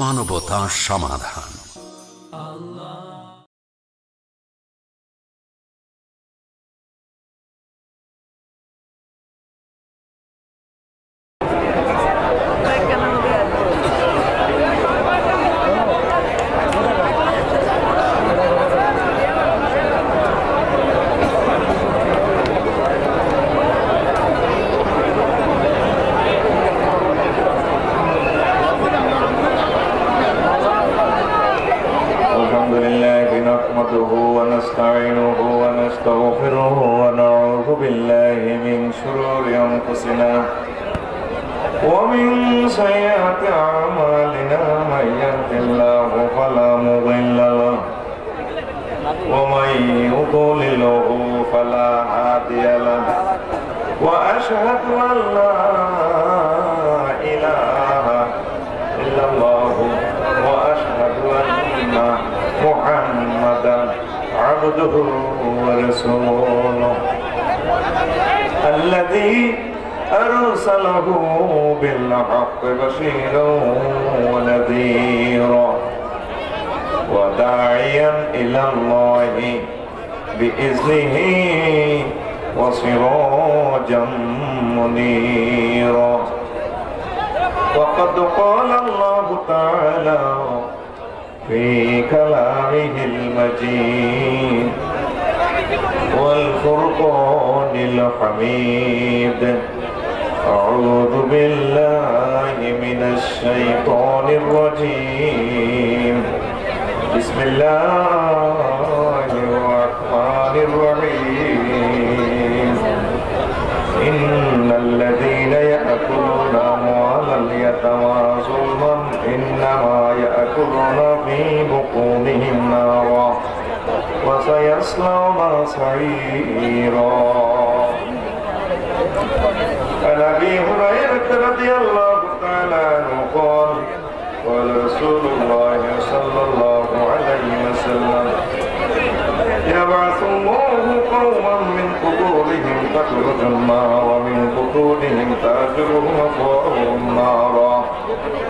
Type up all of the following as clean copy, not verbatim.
মানবতা সমাধান। ومن سيئات أعمالنا من يهد الله فلا مضل له ومن يضلله فلا هادي له وأشهد أن لا إله إلا الله وأشهد أن محمدا عبده ورسوله الذي أرسله بالحق بشيرا ونذيرا وداعيا إلى الله بإذنه وسراجا منيرا وقد قال الله تعالى في كلامه المجيد والفرقان الحميد أعوذ بالله من الشيطان الرجيم بسم الله الرحمن الرحيم إن الذين يأكلون أموال اليتامى ظلما إنما يأكلون في بطونهم نارا وسيصلون سعيرا عن أبي هريرة رضي الله تعالى عنه قال قال رسول الله صلى الله عليه وسلم يبعث الله قوما من قبورهم تخرج النار ومن بطونهم تأكلهم أفواههم نارا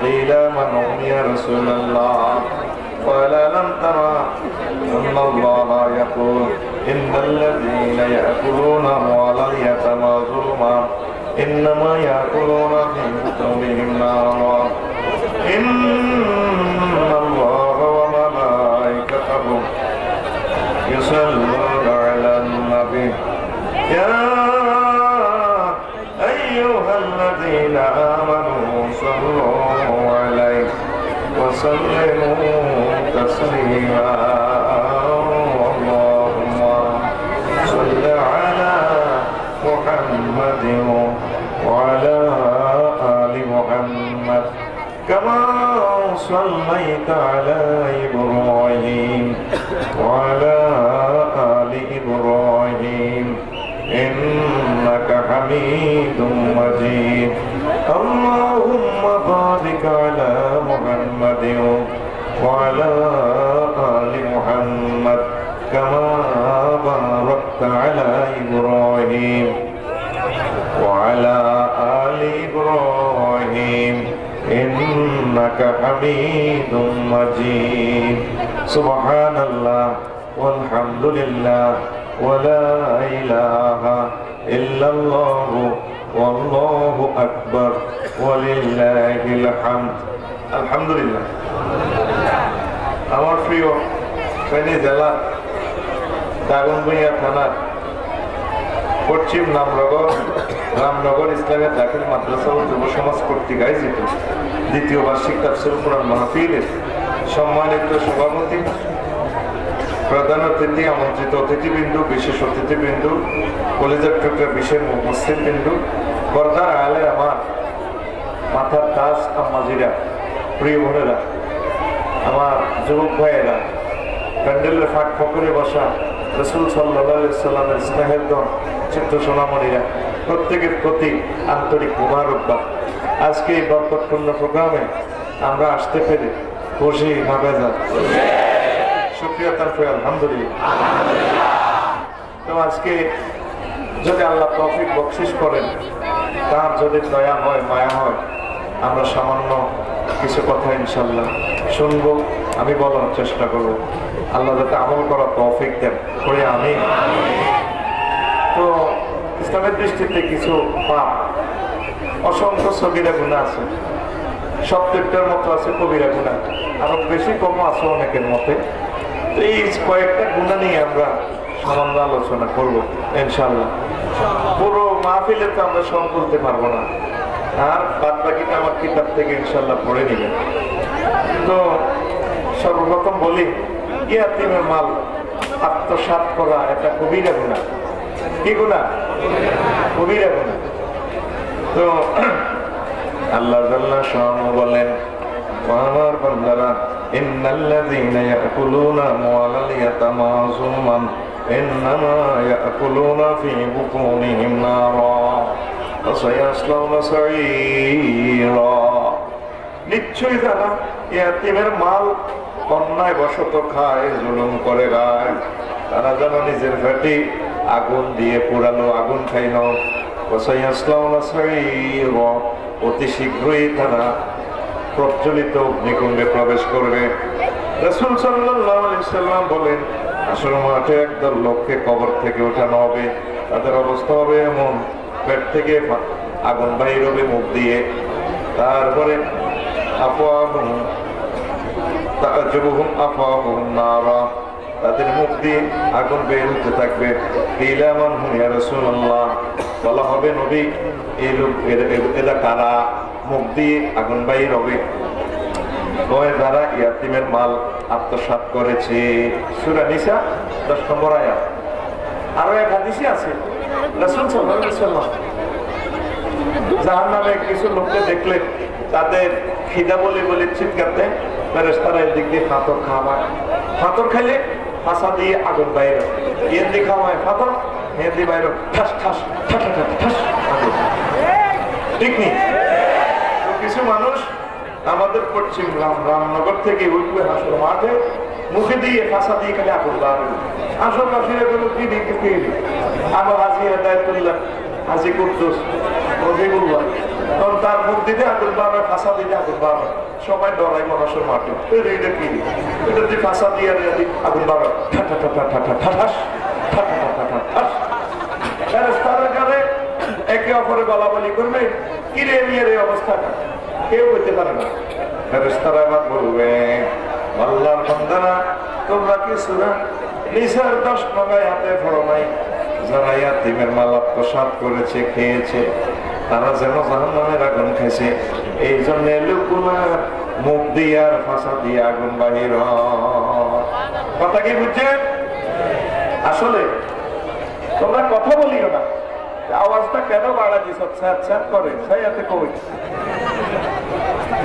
قيل من هم يا رسول الله قال لم ترى أن الله يقول إن الذين يأكلون أموال اليتامى ظلما إنما يأكلون في بطونهم نارا إن الله وملائكته يصلون على النبي يا أيها الذين آمنوا صلوا عليه وسلموا تسليما اللهم صل على محمد وعلى آل محمد كما صليت على إبراهيم وعلى آل إبراهيم إنك حميد مجيد اللهم بارك على محمد وعلى آل محمد كما باركت على إبراهيم وعلى آل إبراهيم إنك حميد مجيد سبحان الله والحمد لله ولا إله إلا الله والله أكبر ولله الحمد الحمد لله আমার প্রিয় ফেনী জেলা দাগনভূঞা থানার পশ্চিম রামনগর ইসলামের দাখিল মাদ্রাসা ও যুব সমাজ কর্তৃক আয়োজিত দ্বিতীয় বার্ষিক তাফসীর কুরআন মাহফিলের সম্মানিত সভাপতি, প্রধান অতিথি, আমন্ত্রিত অতিথিবৃন্দ, বিশেষ অতিথিবৃন্দ, কলেজের টুকরা বিশেষ মুসলিমবৃন্দ, পর্দার আলে আমার মাথার তাজ আম্মাজিরা, প্রিয় বোনেরা, আমার যুবক ভাইয়েরা, প্যান্ডেলের ফাঁক ফকরে বসা রাসূল সাল্লাল্লাহু আলাইহি সাল্লামের স্নেহের দন চিত্ত সোনামণিরা, প্রত্যেকের প্রতি আন্তরিক মুবারকবাদ। আজকে এই বরকতপূর্ণ প্রোগ্রামে আমরা আসতে পেরে খুশি না বেজার? শুকরিয়া তারপরে আলহামদুলিল্লাহ। তো আজকে যদি আল্লাহ তৌফিক বকশিশ করেন, তার যদি দয়া হয় মায়া হয়, আমরা সামান্য কিছু কথা ইনশাল্লাহ শুনবো, আমি বলার চেষ্টা করবো। আল্লাহ যাতে আমল করার তৌফিক দেন করে আমি। তো ইসলামের দৃষ্টিতে কিছু পাপ, অসংখ্য সগীরা গুনাহ আছে, 70টার মতো আছে কবিরা গুনাহ, আরো বেশি কম আছে অনেকের মতে। তো এই কয়েকটা গুনাহ নিয়ে আমরা সামান্য আলোচনা করবো ইনশাল্লাহ। পুরো মাহফিলে তো আমরা সব বলতে পারবো না, আর বাদ বাকিটা আমার কিতাব থেকে ইনশাল্লাহ পড়ে নিবেন। তো সর্বপ্রথম বলি, ইয়াতিমের মাল আত্মসাৎ করা এটা কবিরা গুনাহ। কি গুনাহ? কবিরা গুনাহ। তো আল্লাহ জাল্লা শানহু বলেন, আমার বান্দারা, ইন্নাল্লাযীনা ইয়াকুলুনা আমওয়ালাল ইয়াতামা যুলমান ইন্নামা ইয়াকুলুনা ফী বুতুনিহিম নারা ওয়া সায়াসলাউনা সাঈরা। নিশ্চয়ই যারা ইয়াতিমের মাল অন্যায় বশত খায়, জুলুম করে খায়, তারা যেন নিজের পেটে আগুন দিয়ে পুরানো আগুন খাইল। ওয়া সায়াসলাউনা সাঈরা, অতি শীঘ্রই তারা প্রজ্বলিত অগ্নিকুণ্ডে প্রবেশ করবে। রাসূল সাল্লাল্লাহু আলাইহি সাল্লাম বলেন, আসর মাঠে একদল লোককে কবর থেকে ওঠানো হবে, তাদের অবস্থা হবে এমন, পেট থেকে আগুন বাহির হবে মুখ দিয়ে, তারপরে তাদের মুখ দিয়ে আগুন বের হতে থাকবে। বলা হবে, নবী এই লোক এরা কারা, মুখ দিয়ে আগুন বাহির হবে? যারা ইয়াতিমের মাল আত্মসাৎ করেছে। সূরা নিসা 10 নম্বর আয়াত। আরো এক হাদিসে আছে, রাসূল সাল্লাল্লাহু আলাইহি ওয়াসাল্লাম জাহান্নামে কিছু লোককে দেখলে তাদের খিদা বলে বলে চিৎকার দেয়, ফেরেশতারা এদিক দিয়ে পাথর খাওয়ায়, পাথর খাইলে ফাঁসা দিয়ে আগুন বাইরে, এদিকে খাওয়ায় পাথর, এদিকে বাইরে ঠাস ঠাস ঠাস ঠাস ঠাস। ঠিক নেই? কিছু মানুষ আমাদের পশ্চিম রামনগর থেকে উঠবে হাসর মাঠে, মুখে দিয়ে ফাঁসা দিয়ে খালি আগুন বাড়বে। আসল বাসীরা গুলো কি দিকে পেয়ে আবার হাজি হেদায়েতুল্লাহ, হাজি কুদ্দুস, রবিউল্লাহ, তখন তার মুখ দিতে আগুন বাড়বে, ফাঁসা দিতে আগুন বাড়বে, সবাই ডরাই হাসর মাঠে। এটা কি? এটা দিয়ে ফাঁসা দিয়ে আগুন বাড়বে, ঠাটা ঠাটা ঠাটা ঠাঠাস ঠাটা ঠাটা ঠাঠাস। ফেরেশতারা গেলে একে অপরে বলাবলি করবে, কিরে নিয়ে এই অবস্থাটা কেউ বলতে পারে না। ফেরেশতারা এবার বলবে, আল্লাহর বান্দারা, তোমরা কি সূরা নিসার 10 নম্বর আয়াতে পড়ো নাই, যারা ইয়াতিমের মাল আত্মসাৎ করেছে, খেয়েছে, তারা যেন জাহান্নামের আগুন খাইছে, এই জন্য লোকগুলার মুখ দিয়ে আর ফাঁসা দিয়ে আগুন বাহির হয়। কথা কি বুঝছেন? আসলে তোমরা কথা বলিও না, আওয়াজটা কেন বাড়া দিছ, স্যাট স্যাট করে, সাইয়াতে কই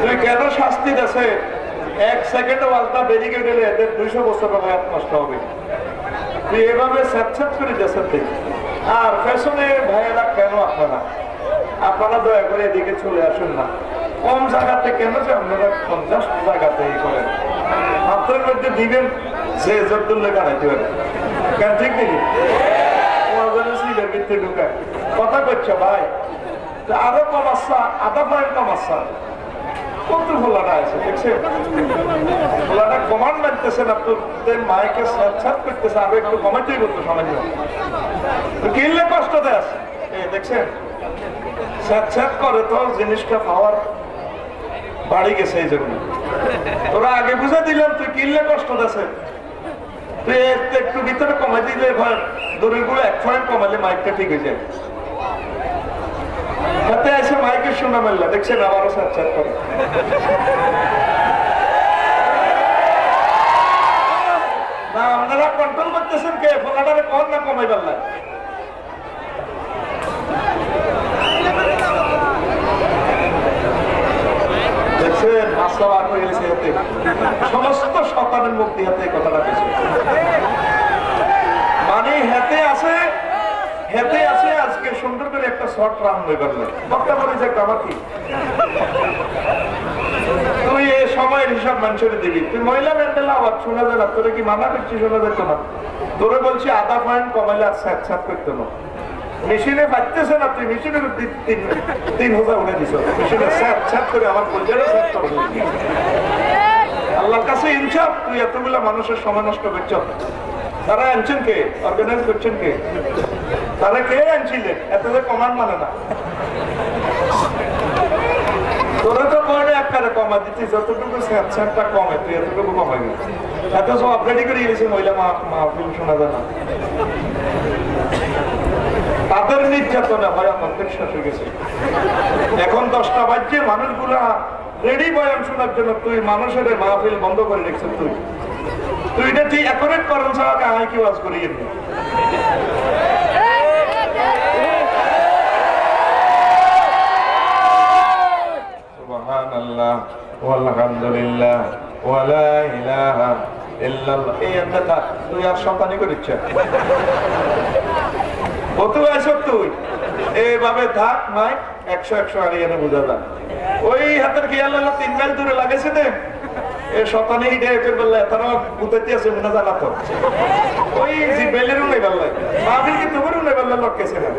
তুই কেন শাস্তি দেছে? 1 সেকেন্ড আওয়াজটা বেরিয়ে গেলে এদের 200 বছর হায়াত নষ্ট হবে। তুই এভাবে স্যাট স্যাট করে দেশের দিকে। আর পেছনে ভাইয়েরা কেন আপনারা দয়া করে এদিকে চলে আসুন না, কম জায়গাতে কেন যে আপনারা 50 জায়গাতে এই করেন, আপনার মধ্যে দিবেন যে জব্দুল্লাহ গাড়াইতে পারে কেন? ঠিক নাকি? ঢুকায় কথা করছে ভাই, আরো কম আসা, আধা পয়েন্ট কম আসা, কত ভোলাটা আছে দেখছেন? ভোলাটা কমান মানতেছেন, আপনাদের মাইকে সাত করতেছে, আরো একটু কমাতেই করতো সমাজ কিনলে কষ্ট দেয় আছে। দেখছেন স্যাট করে তো জিনিসটা পাওয়ার বাড়ি গেছে, এই জন্য তোরা আগে বুঝে দিলাম তুই কিনলে কষ্ট দেছে, তুই একটু ভিতরে কমাই দিলে দড়ির গুলো 1 পয়েন্ট কমালে মাইকটা ঠিক হয়ে যায়। হাতে এসে মাইকের শোনা মেললা, দেখছেন আবারও স্যাট করে। না আপনারা কন্ট্রোল করতেছেন কে? ফোনাটারে কম না কমাই পারলেন? দেখছেন মাসলা বার হয়ে গেছে হাতে, সমস্ত শয়তানের মুক্তি হাতে কথাটা পেয়েছে। মানে হেতে আছে আজকে সুন্দর করে একটা শর্ট রান হয়ে গেল, বক্তা বলে যে আমার কি তুই সব মানুষের দিবি, তুই মহিলা ব্যান্ডেল আওয়াজ শোনা যায় না, তোরে কি মানা করছি শোনা যেত না? তোরে বলছি আধা পয়েন্ট কমাইলে আর স্যাট স্যাট করতো না। মেশিনে বাজতেছে না, তুই মেশিনের 3,000 উঠে দিছ, মেশিনে স্যাট স্যাট করে আমার পর্যায়ে স্যাট করবো। আল্লাহর কাছে ইনসাফ, তুই এতগুলা মানুষের সময় নষ্ট করছ। তারা আনছেন কে? অর্গানাইজ করছেন কে? তারা কে আনছিলেন? এত যে কমান্ড মানে না। তোরা তো বলে একবারে কমা দিচ্ছিস, যতটুকু স্যাটটা কমে তুই এতটুকু কমাই গেছিস। এত সব আপডেটই করে গেছে মহিলা মাহফিল শোনা যায় না। তাদের নির্যাতনে ভয়ানক অর্ধেক শেষ হয়ে গেছে। এখন 10টা বাজছে, মানুষগুলা রেডি বয়ান শোনার জন্য, তুই মানুষের মাহফিল বন্ধ করে রেখেছিস। তুই এটা ঠিক অ্যাকোরেট করেন ছাড়া আয় কি ওয়াজ করি। সুবহানাল্লাহ ওয়ালহামদুলিল্লাহ ওয়ালা ইলাহা ইল্লাল্লাহ। এই একটা তুই আর শয়তানি করিস। কত আছো তুই? এইভাবে থাক নাই 100 আর এনে বুঝা যায়। ওই হাতের খেয়াল হলো 3 মাইল দূরে লাগেছে দে এ শতানি হিডে একের বেলা তারা বুতাইতে আছে মনে জানা তো ওই জি বেলেরও নেই বেলা মাহফিল কি তোমারও নেই বেলা লটকেছে না।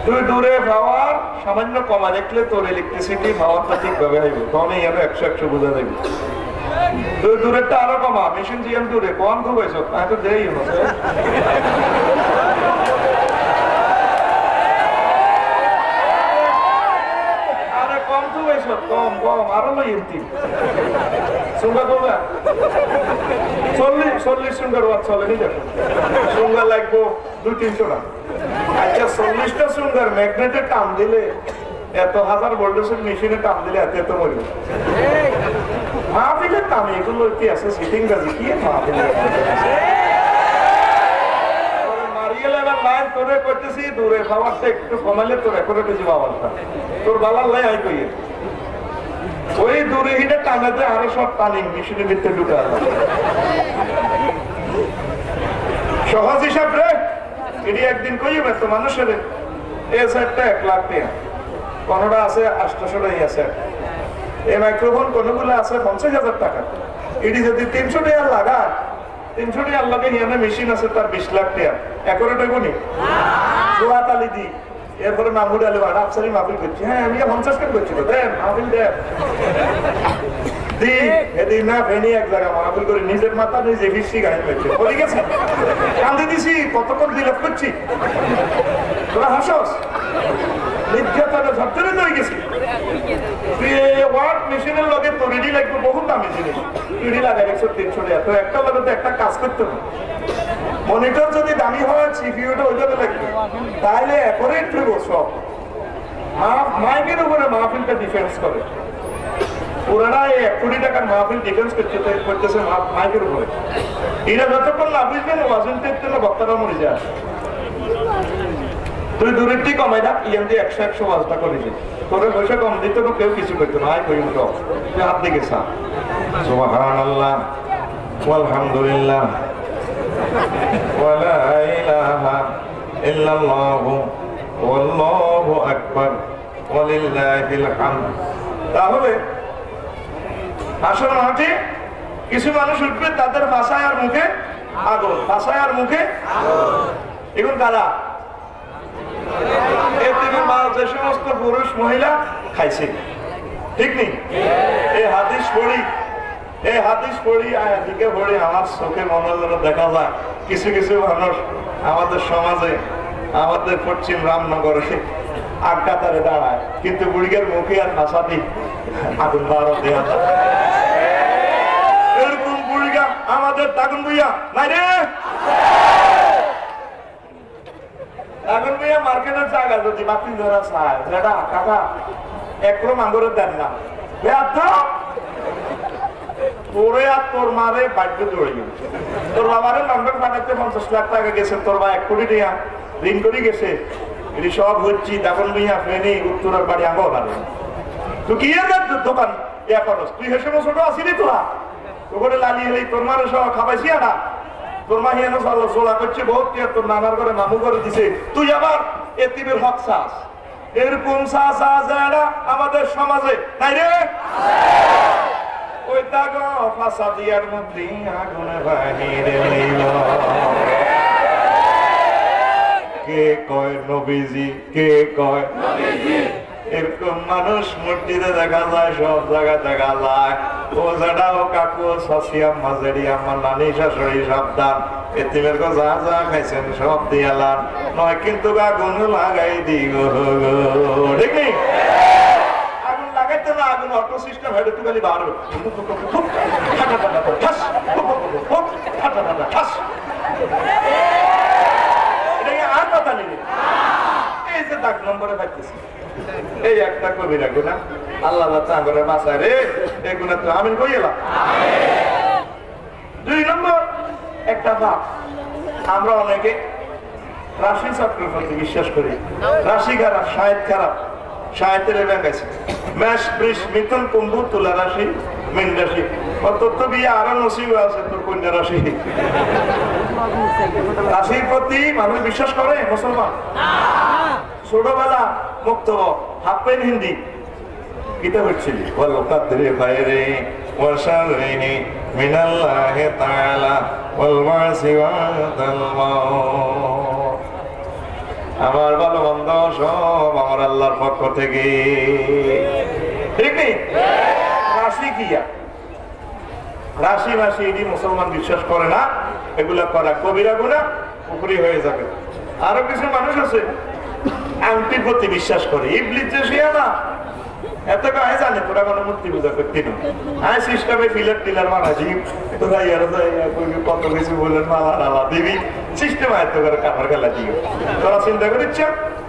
তুই দূরে পাওয়ার সামান্য কমা দেখলে তোর ইলেকট্রিসিটি পাওয়ারটা ঠিকভাবে হইব, তখন এখানে 100 বোঝা যাবে। তুই দূরেরটা আরো কমা, মেশিন জিএম দূরে কম খুব হয়েছ তো দেই কম কম আরো নয় 40 সুন্দর চলেনি দেখো সুন্দর লাগবো 200-300 টাকা। আচ্ছা 40টা সুন্দর ম্যাগনেটে টান দিলে এত 1000 ভোল্টেজের মেশিনে টান দিলে এত মরিব। মাহফিলের টানে এগুলো কি আছে সিটিং গাজি কি মাহফিলের তোরে করতেছি দূরে খাবারটা একটু কমাইলে তোর একরে বেশি বাবারটা তোর বালার লাই আই কইয়ে ওই দূরে হিটে টানাতে আরো সব টানিং মেশিনের ভিতরে ঢুকে সহজ হিসাব রে। এটি একদিন কইবে তো মানুষের এই সেটটা 1 লাখ টাকা, কোনটা আছে 800 টাকা আছে, এই মাইক্রোফোন কোনগুলো আছে 50,000 টাকা। এটি যদি 300 টাকা লাগায় 300 টাকার লাগে এখানে মেশিন আছে তার 20 লাখ টাকা একরে টাকা নি জোড়া তালি দি। এরপরে মাহমুদ আলী বাড়া আফসারি মাহফিল করছি, হ্যাঁ আমি 50 টাকা করছি দেন মাহফিল দেন দি এদিন না ভেনি এক জায়গা মাহফিল করে নিজের মাথা নিজে ফিসি গায়ে পেয়েছে বলে গেছে কান্দে দিছি কতক্ষণ দিলাপ করছি তোরা হাসস নির্যাতনে ঝরঝরে হয়ে গেছি। তুই ওয়ার্ড মেশিনের লগে তো রেডি লাগবে বহুত দামি জিনিস, রেডি লাগাই 100-300 টাকা, তো একটা লগে তো একটা কাজ করতে হবে। মনিটর যদি দামি হয় সিপিইউটা ওইভাবে লাগবে, তাহলে অ্যাকোরেট হইব সব। মাইকের উপরে মাহফিলটা ডিফেন্স করে, পুরানা এই 1 কোটি টাকার মাহফিল ডিফেন্স করতেছে মাইকের উপরে। এরা যতক্ষণ না বুঝবেন ওয়াজিনটের জন্য বক্তারা মরে যায়। তুই দূরের দিকে কমাই না ইয়ান দিয়ে 100 ওয়াজটা করেছি তোরে পয়সা কম দিতে তো কেউ কিছু করতো না। আয় কই উঠো তুই হাত দিকে সা সুবহানাল্লাহ ওয়ালহামদুলিল্লাহ ওয়ালা ইলাহা ইল্লাল্লাহু ওয়াল্লাহু আকবার ওয়ালিল্লাহিল হামদ। তাহলে আসল মাঠে কিছু মানুষ উঠবে তাদের ভাষায় আর মুখে আগুন, ভাষায় আর মুখে এখন কারা যে সমস্ত পুরুষ মহিলা খাইছে ঠিক নেই। এই হাদিস পড়ি দিকে পড়ি আমার চোখে মনোযোগ দেখা যায় কিছু কিছু মানুষ আমাদের সমাজে আমাদের পশ্চিম রামনগরে আড্ডাতারে দাঁড়ায় কিন্তু বুড়িগের মুখে আর ভাষাটি আগুন বাড়ো দেওয়া যায়। এরকম বুড়িগা আমাদের তাগুন বুইয়া নাই রে এখন ভাইয়া মার্কেটের জায়গা যদি বাতি ধরা চায় যেটা কাকা একরম আঙ্গুরের দেন না তোরে আর তোর মারে বাধ্য দৌড়ে গেছে। তোর বাবারে লন্ডন পাঠাতে 50 লাখ টাকা গেছে, তোর বা 1 কোটি টাকা ঋণ করে গেছে। এটি সব হচ্ছি তখন ভাইয়া ফেনি উত্তরের বাড়ি আঙ্গো বাড়ি তুই কি দোকান ইয়া করস তুই হেসে ছোট আসিনি তোরা ওখানে লালিয়ে হই তোর মারে সব খাবাইছি আটা তোর মা হিয়ানো চলা করছে বহুত তোর নানার ঘরে মামু করে দিছে, তুই আবার এতিমের হক চাস এরকম চাচা যারা আমাদের সমাজে নাই রে। ওই তাগো ফাঁসা দিয়ার মধ্যে আগুনে বাহিরে হইল। কে কয় নবীজি, কে কয় নবীজি। এরকম মানুষ মূর্তিতে দেখা যায়, সব জায়গায় দেখা যায়। ও জাডা ও কাকু শাশি আম্মা জেডি আম্মা নানি শাশুড়ি সাবধান, এতিমের গো যা যা খাইছেন সব দিয়ালাম, নয় কিন্তু আগুন লাগাই দিব। ঠিক নেই? আগুন লাগাইতে না, আগুন অটো সিস্টেম হেঁটে তুই খালি বার আর কথা নেই। এই যে দাগ নম্বরে পাইতেছি, এই একটা কবিরা গুণা আল্লাহ চাঙ্গরে বাঁচায় রে, এই গুণা তো আমিন কই এলাম। 2 নম্বর একটা ভাব, আমরা অনেকে রাশি চক্রের প্রতি বিশ্বাস করি। রাশি খারাপ, সাহিত্য খারাপ, সাহিত্যের ব্যাঙ্গাইছে মেষ বৃষ মিথুন কুম্ভ তুলা রাশি মীন রাশি। তোর তো বিয়ে আরো নসিব আছে, তোর কন্যা রাশি। রাশির প্রতি মানুষ বিশ্বাস করে মুসলমান? ছোটবেলা মুক্ত হাফ পেন হিন্দি কিতা হচ্ছিল, বলো কাদরে বাইরে ওয়াশারিহি মিনাল্লাহি তাআলা ওয়াল মাসিওয়াতাল মাউত। আমার ভালো মন্দ সব আমার আল্লাহর পক্ষ থেকে। ঠিক নেই? রাশি কিয়া রাশি মাসি এটি মুসলমান বিশ্বাস করে না। এগুলা করা কবিরা গুনাহ, পুকুরি হয়ে যাবে। আরো কিছু মানুষ আছে আংটির প্রতি বিশ্বাস করে। ইবলিস যে শিয়া না, এত কাহে জানে তোরা কোনো মূর্তি পূজা করতে না। আয় সিস্টেমে ফিলার টিলার মারাজি তো ভাই আর কত কিছু বললেন মালা ডালা দিবি সিস্টেম আয়ত্ত করে কাপড় খেলা দিও। তোরা চিন্তা করিস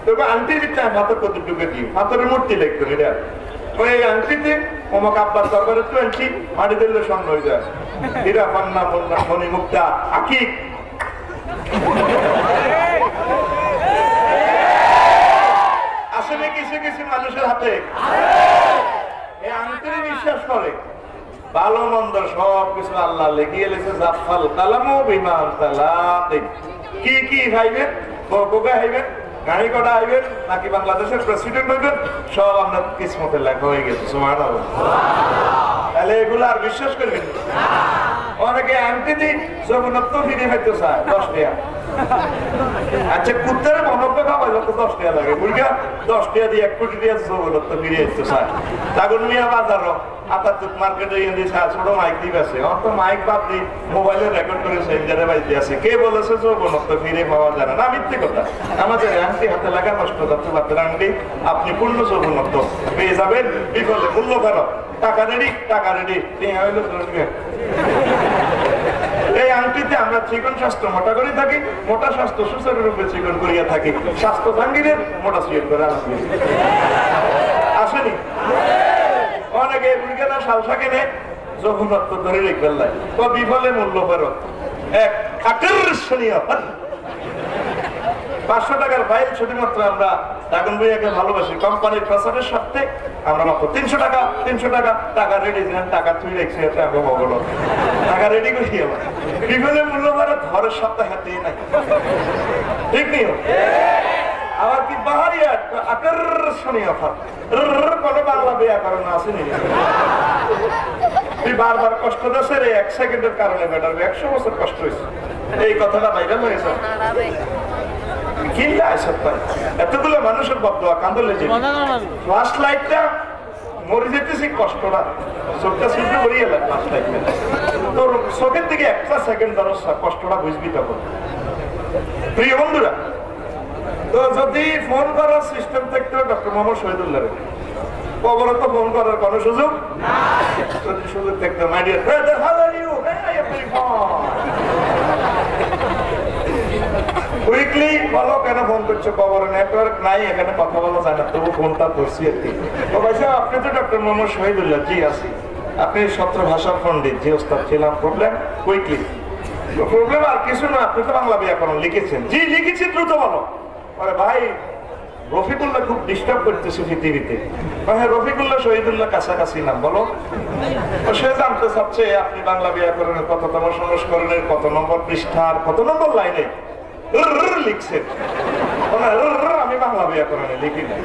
তোকে আংটি দিচ্ছে হাতের কত ঢুকে দিও, হাতের মূর্তি লিখতো এটা। ওই আংটিতে অমুক আব্বার দরবারে 20 মাটি দিলে স্বর্ণ হয়ে যায়। হীরা পান্না মুন্না মণি মুক্তা আকিক আসলে কিছু কিছু মানুষের হাতে এই আংটির বিশ্বাস করে। ভালো মন্দ সব কিছু আল্লাহ লেগিয়ে লেছে। জাফাল কালামু বিমান তালাতে কি কি খাইবেন, কোকা খাইবেন, গাড়ি কটা আইবেন, নাকি বাংলাদেশের প্রেসিডেন্ট হইবেন, সব আপনার কিসমতে লেখা হয়ে গেছে। সুবহানাল্লাহ। তাহলে এগুলো আর বিশ্বাস করবেন। অনেকে আংটি দিন জগন্নাথ ফিরে হইতে চায় 10 টাকা। আচ্ছা কুত্তারে মনব্য খাওয়াই যত 10 টাকা লাগে, বুঝা 10 টাকা দিয়ে 1 কোটি দিয়ে জগন্নাথ ফিরে হইতে চায়। তাগুন মিয়া বাজারও আতাতুক মার্কেটে গিয়ে দিয়ে ছোট মাইক দিয়ে আছে। অত মাইক বাদ দিয়ে মোবাইলে রেকর্ড করে সেন্টারে বাইতে আছে। কে বলেছে জগন্নাথ ফিরে পাওয়া যায় না? মিথ্যে কথা। আমাদের আংটি হাতে লাগা নষ্ট করতে পারতেন আংটি আপনি পূর্ণ জগন্নাথ পেয়ে যাবেন। বিফলে মূল্য করো, টাকা রেডি, টাকা রেডি। এই আংটিতে আমরা চিকন স্বাস্থ্য মোটা করে থাকি, মোটা স্বাস্থ্য সুস্থের রূপে চিকন করিয়া থাকি। স্বাস্থ্য জাঙ্গিরের মোটা সুয়ের করে আসেনি। অনেকে বুড়িগানা সালসা কেনে জগন্নাথ ধরে রেখে লাই, তো বিফলে মূল্য ফেরত। এক আকর্ষণীয় 500 টাকার ফাইল শুধুমাত্র আমরা দাগন ভাইয়াকে ভালোবাসি কোম্পানির প্রচারের সাথে আমরা মাত্র 300 টাকা 300 টাকা টাকা রেডি দিলেন। টাকা তুই রেখেছি টাকা রেডি করে বিভিন্ন মূল্য বাড়ে ঘরের সপ্তাহ হাতে নাই। ঠিক নেই? আবার কি বাহারি আকর্ষণীয় কোনো বাংলা বিয়া করে না আসেনি। তুই বারবার কষ্ট দিচ্ছে রে, 1 সেকেন্ডের কারণে বেটার 100 বছর কষ্ট হয়েছে। এই কথাটা ভাইরাল হয়েছে। এতগুলো মানুষের বদয়া কান্দলে যে ফ্লাশ লাইটটা মরে যেতেছি কষ্টটা চোখটা শুনতে মরিয়ে এলাম। ফ্লাশ লাইটটা তোর চোখের দিকে 1 সেকেন্ড ধরো কষ্টটা বুঝবি তখন। প্রিয় বন্ধুরা, তো যদি ফোন করার সিস্টেম থাকতো ডক্টর মোহাম্মদ শহীদুল্লাহ কবর তো ফোন করার কোনো সুযোগ যদি সুযোগ থাকতো, my dear brother how are you, quickly বলো কেন ফোন করছো? কবরে নেটওয়ার্ক নাই, এখানে কথা বলা যায় না, তবু ফোনটা করছি আর কি। তো ভাইসা আপনি তো ডক্টর মোহাম্মদ শহীদুল্লাহ? জি আছি। আপনি সত্র ভাষার পণ্ডিত? জি ওস্তাদ ছিলাম। প্রবলেম? কুইকলি। প্রবলেম আর কিছু না, আপনি তো বাংলা ব্যাকরণ লিখেছেন? জি লিখেছি, দ্রুত বলো। আরে ভাই রফিকুল্লাহ খুব ডিস্টার্ব করতেছে পৃথিবীতে। হ্যাঁ রফিকুল্লাহ শহীদুল্লাহ কাছাকাছি নাম বলো। সে জানতে চাচ্ছে আপনি বাংলা ব্যাকরণের কততম সংস্করণের কত নম্বর পৃষ্ঠার কত নম্বর লাইনে লিখছেন। আমি বাংলা ব্যাকরণে লিখি না।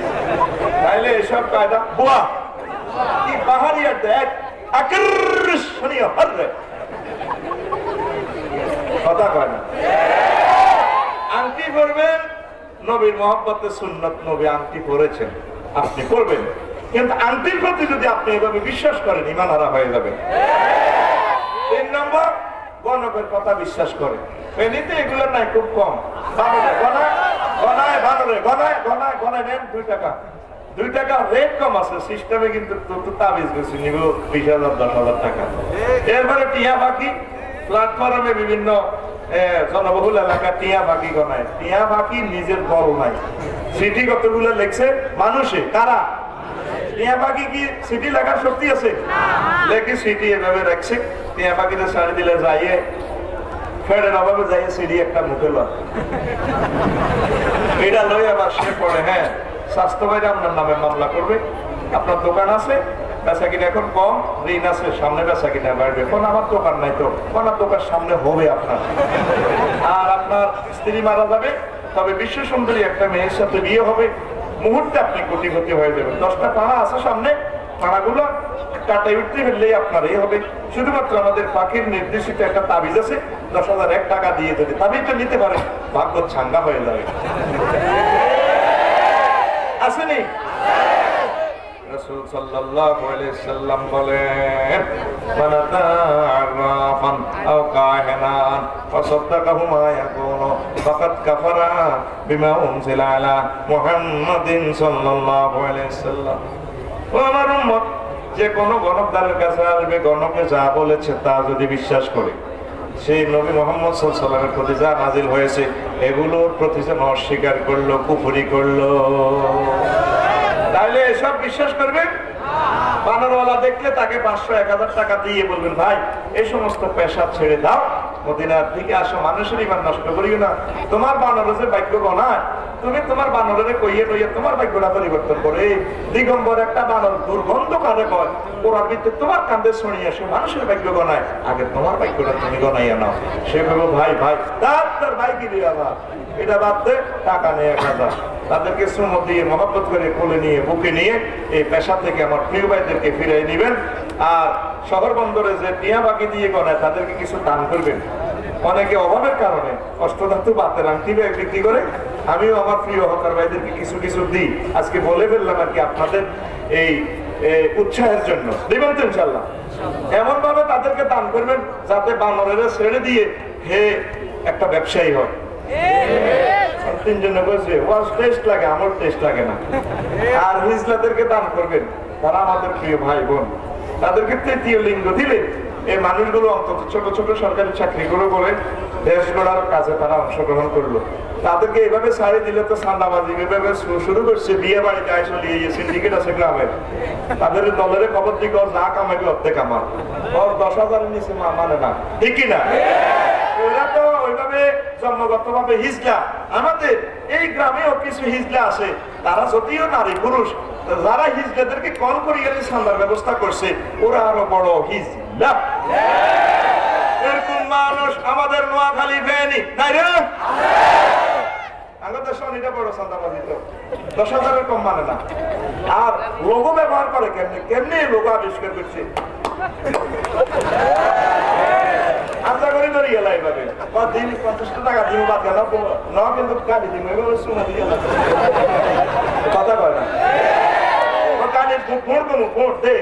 তাইলে এসব কায়দা বুয়া কি পাহাড়িয়া দেখ আকর্ষণীয় হরে কথা কয় না। আংটি পরবেন, নবীর মহব্বতে সুন্নত, নবী আংটি পরেছেন, আপনি পরবেন, কিন্তু আংটির প্রতি যদি আপনি এভাবে বিশ্বাস করেন ঈমান হারা হয়ে যাবেন। 3 নম্বর, গণকের কথা বিশ্বাস করে। ফেনীতে এগুলো নাই, খুব কম। বানরে গনায় গনায়, বানরে গনায় গনায় গনায় নেন 2 টাকা। 2 টাকা রেট কম আছে সিস্টেমে, কিন্তু তাবিজ বেশি নিব 20,000 10,000 টাকা। এরপরে টিয়া পাখি প্ল্যাটফর্মে বিভিন্ন জনবহুল এলাকা টিয়া পাখি গনায়। টিয়া পাখি নিজের বল নাই, সিটি কতগুলো লেখছে মানুষে। কারা? টিয়া পাখি কি সিটি লেখার শক্তি আছে? লেখি সিটি এভাবে রাখছে। টিয়া পাখিতে ছাড়ি দিলে যাইয়ে ফেরের অভাবে যাইয়ে সিডি একটা মুখে লয়, এটা লই আবার সে পড়ে হ্যাঁ স্বাস্থ্য বাইরে আপনার নামে মামলা করবে, আপনার দোকান আছে বেচা কিনা এখন কম, ঋণ আছে সামনে বেচা কিনা বাড়বে, কোন আমার দোকান নাই তো, কোন দোকান সামনে হবে আপনার। আর আপনার স্ত্রী মারা যাবে, তবে বিশ্ব সুন্দরী একটা মেয়ের সাথে বিয়ে হবে, মুহূর্তে আপনি কোটিপতি হয়ে যাবেন। 10টা পাড়া আছে সামনে, পাড়াগুলো কাটাই উঠতে ফেললেই আপনার এই হবে। শুধুমাত্র আমাদের পাখির নির্দেশিত একটা তাবিজ আছে, 10,001 টাকা দিয়ে যদি তাবিজটা নিতে পারে ভাগ্য ছাঙ্গা হয়ে যাবে। আসেনি? রাসূল সাল্লাল্লাহু আলাইহি সাল্লাম বলেন, মান আতা'আরাফান আও কাহিনান ফাসাদ্দাকাহু মা ইয়াকুলু ফাকাদ কাফারা বিমা উনজিলা আলা মুহাম্মাদিন সাল্লাল্লাহু আলাইহি সাল্লাম। ও আমার উম্মত, যে কোনো গণকদারের কাছে আসবে, গণকে যা বলেছে তা যদি বিশ্বাস করে, সেই নবী মুহাম্মদ সাল্লাল্লাহু আলাইহি ওয়াসাল্লামের প্রতি যা নাজিল হয়েছে এগুলোর প্রতি যেন অস্বীকার করলো, কুফরি করলো, তাহলে এসব বিশ্বাস করবে। বানরওয়ালা দেখলে তাকে 500-1000 টাকা দিয়ে বলবেন, ভাই এই সমস্ত পেশা ছেড়ে দাও, মদিনার দিকে আসো, মানুষের ইমান নষ্ট করিও না। তোমার বানরে যে ভাগ্য গনায়, তুমি তোমার বানরে কইয়ে কইয়ে তোমার ভাগ্যটা পরিবর্তন করে। দিগম্বর একটা বানর দুর্গন্ধ কাঁদে কয়, ওরা ভিতরে তোমার কান্দে শুনিয়ে আসে, মানুষের ভাগ্য গনায়, আগে তোমার ভাগ্যটা তুমি গনাইয়া নাও। সে বলবো, ভাই ভাই তার ভাই কি দিয়ে আবার এটা বাদ দে, টাকা নেই 1000। তাদেরকে সুমত দিয়ে মহব্বত করে কোলে নিয়ে বুকে নিয়ে এই পেশা থেকে আমার প্রিয় ভাইদেরকে ফিরিয়ে নিবেন। আর শহর বন্দরে যে টিয়া বাকি দিয়ে গনায় তাদেরকে কিছু দান করবেন। অনেকে অভাবের কারণে অষ্টধাতু বাতের আংটি বিক্রি করে, আমিও আমার প্রিয় হকার ভাইদেরকে কিছু কিছু দিই। আজকে বলে ফেললাম আর কি আপনাদের এই উৎসাহের জন্য, দিবেন তো ইনশাল্লাহ। এমন ভাবে তাদেরকে দান করবেন যাতে বানরের ছেড়ে দিয়ে হে একটা ব্যবসায়ী হয়। 3 জনে বলছে ওয়াজ টেস্ট লাগে, আমার টেস্ট লাগে না। আর হিজলাদেরকে দান করবেন, তারা আমাদের প্রিয় ভাই বোন, তাদেরকে 3য় লিঙ্গ দিলে এই মানুষগুলো অন্তত ছোট ছোট সরকারি চাকরিগুলো করে দেশ গড়ার কাজে তারা অংশগ্রহণ করলো। তাদেরকে এইভাবে ছাড়ি দিলে তো সান্দাবাজি এভাবে শুরু করছে, বিয়ে বাড়িতে আইসো নিয়ে সিন্ডিকেট আছে গ্রামের, তাদের দলের খবর দিকে যা কামাইবে অর্ধেক আমার 10,000 নিচে মানে না, ঠিক কিনা? ওরা তো ওইভাবে জন্মগত ভাবে হিজলা। আমাদের এই গ্রামেও কিছু হিজলা আছে, তারা যদিও নারী পুরুষ, যারা হিজলাদেরকে কল করিয়ে সান্দার ব্যবস্থা করছে, ওরা আরো বড় হিজলা। এরকম মানুষ আমাদের নোয়াখালী ফেনি নাই রে, আমাদের শনিটা বড় সান্দাবাজি তো 10,000-এর কম মানে না। আর লোগো ব্যবহার করে কেমনি কেমনি লোগো আবিষ্কার করছে, আশা করি ধরে গেল এইভাবে 50 টাকা দিব বাদ গেল না, কিন্তু গাড়ি দিব শোনা দিয়ে কথা কয় না, গাড়ির ভোট কোনো ভোট দে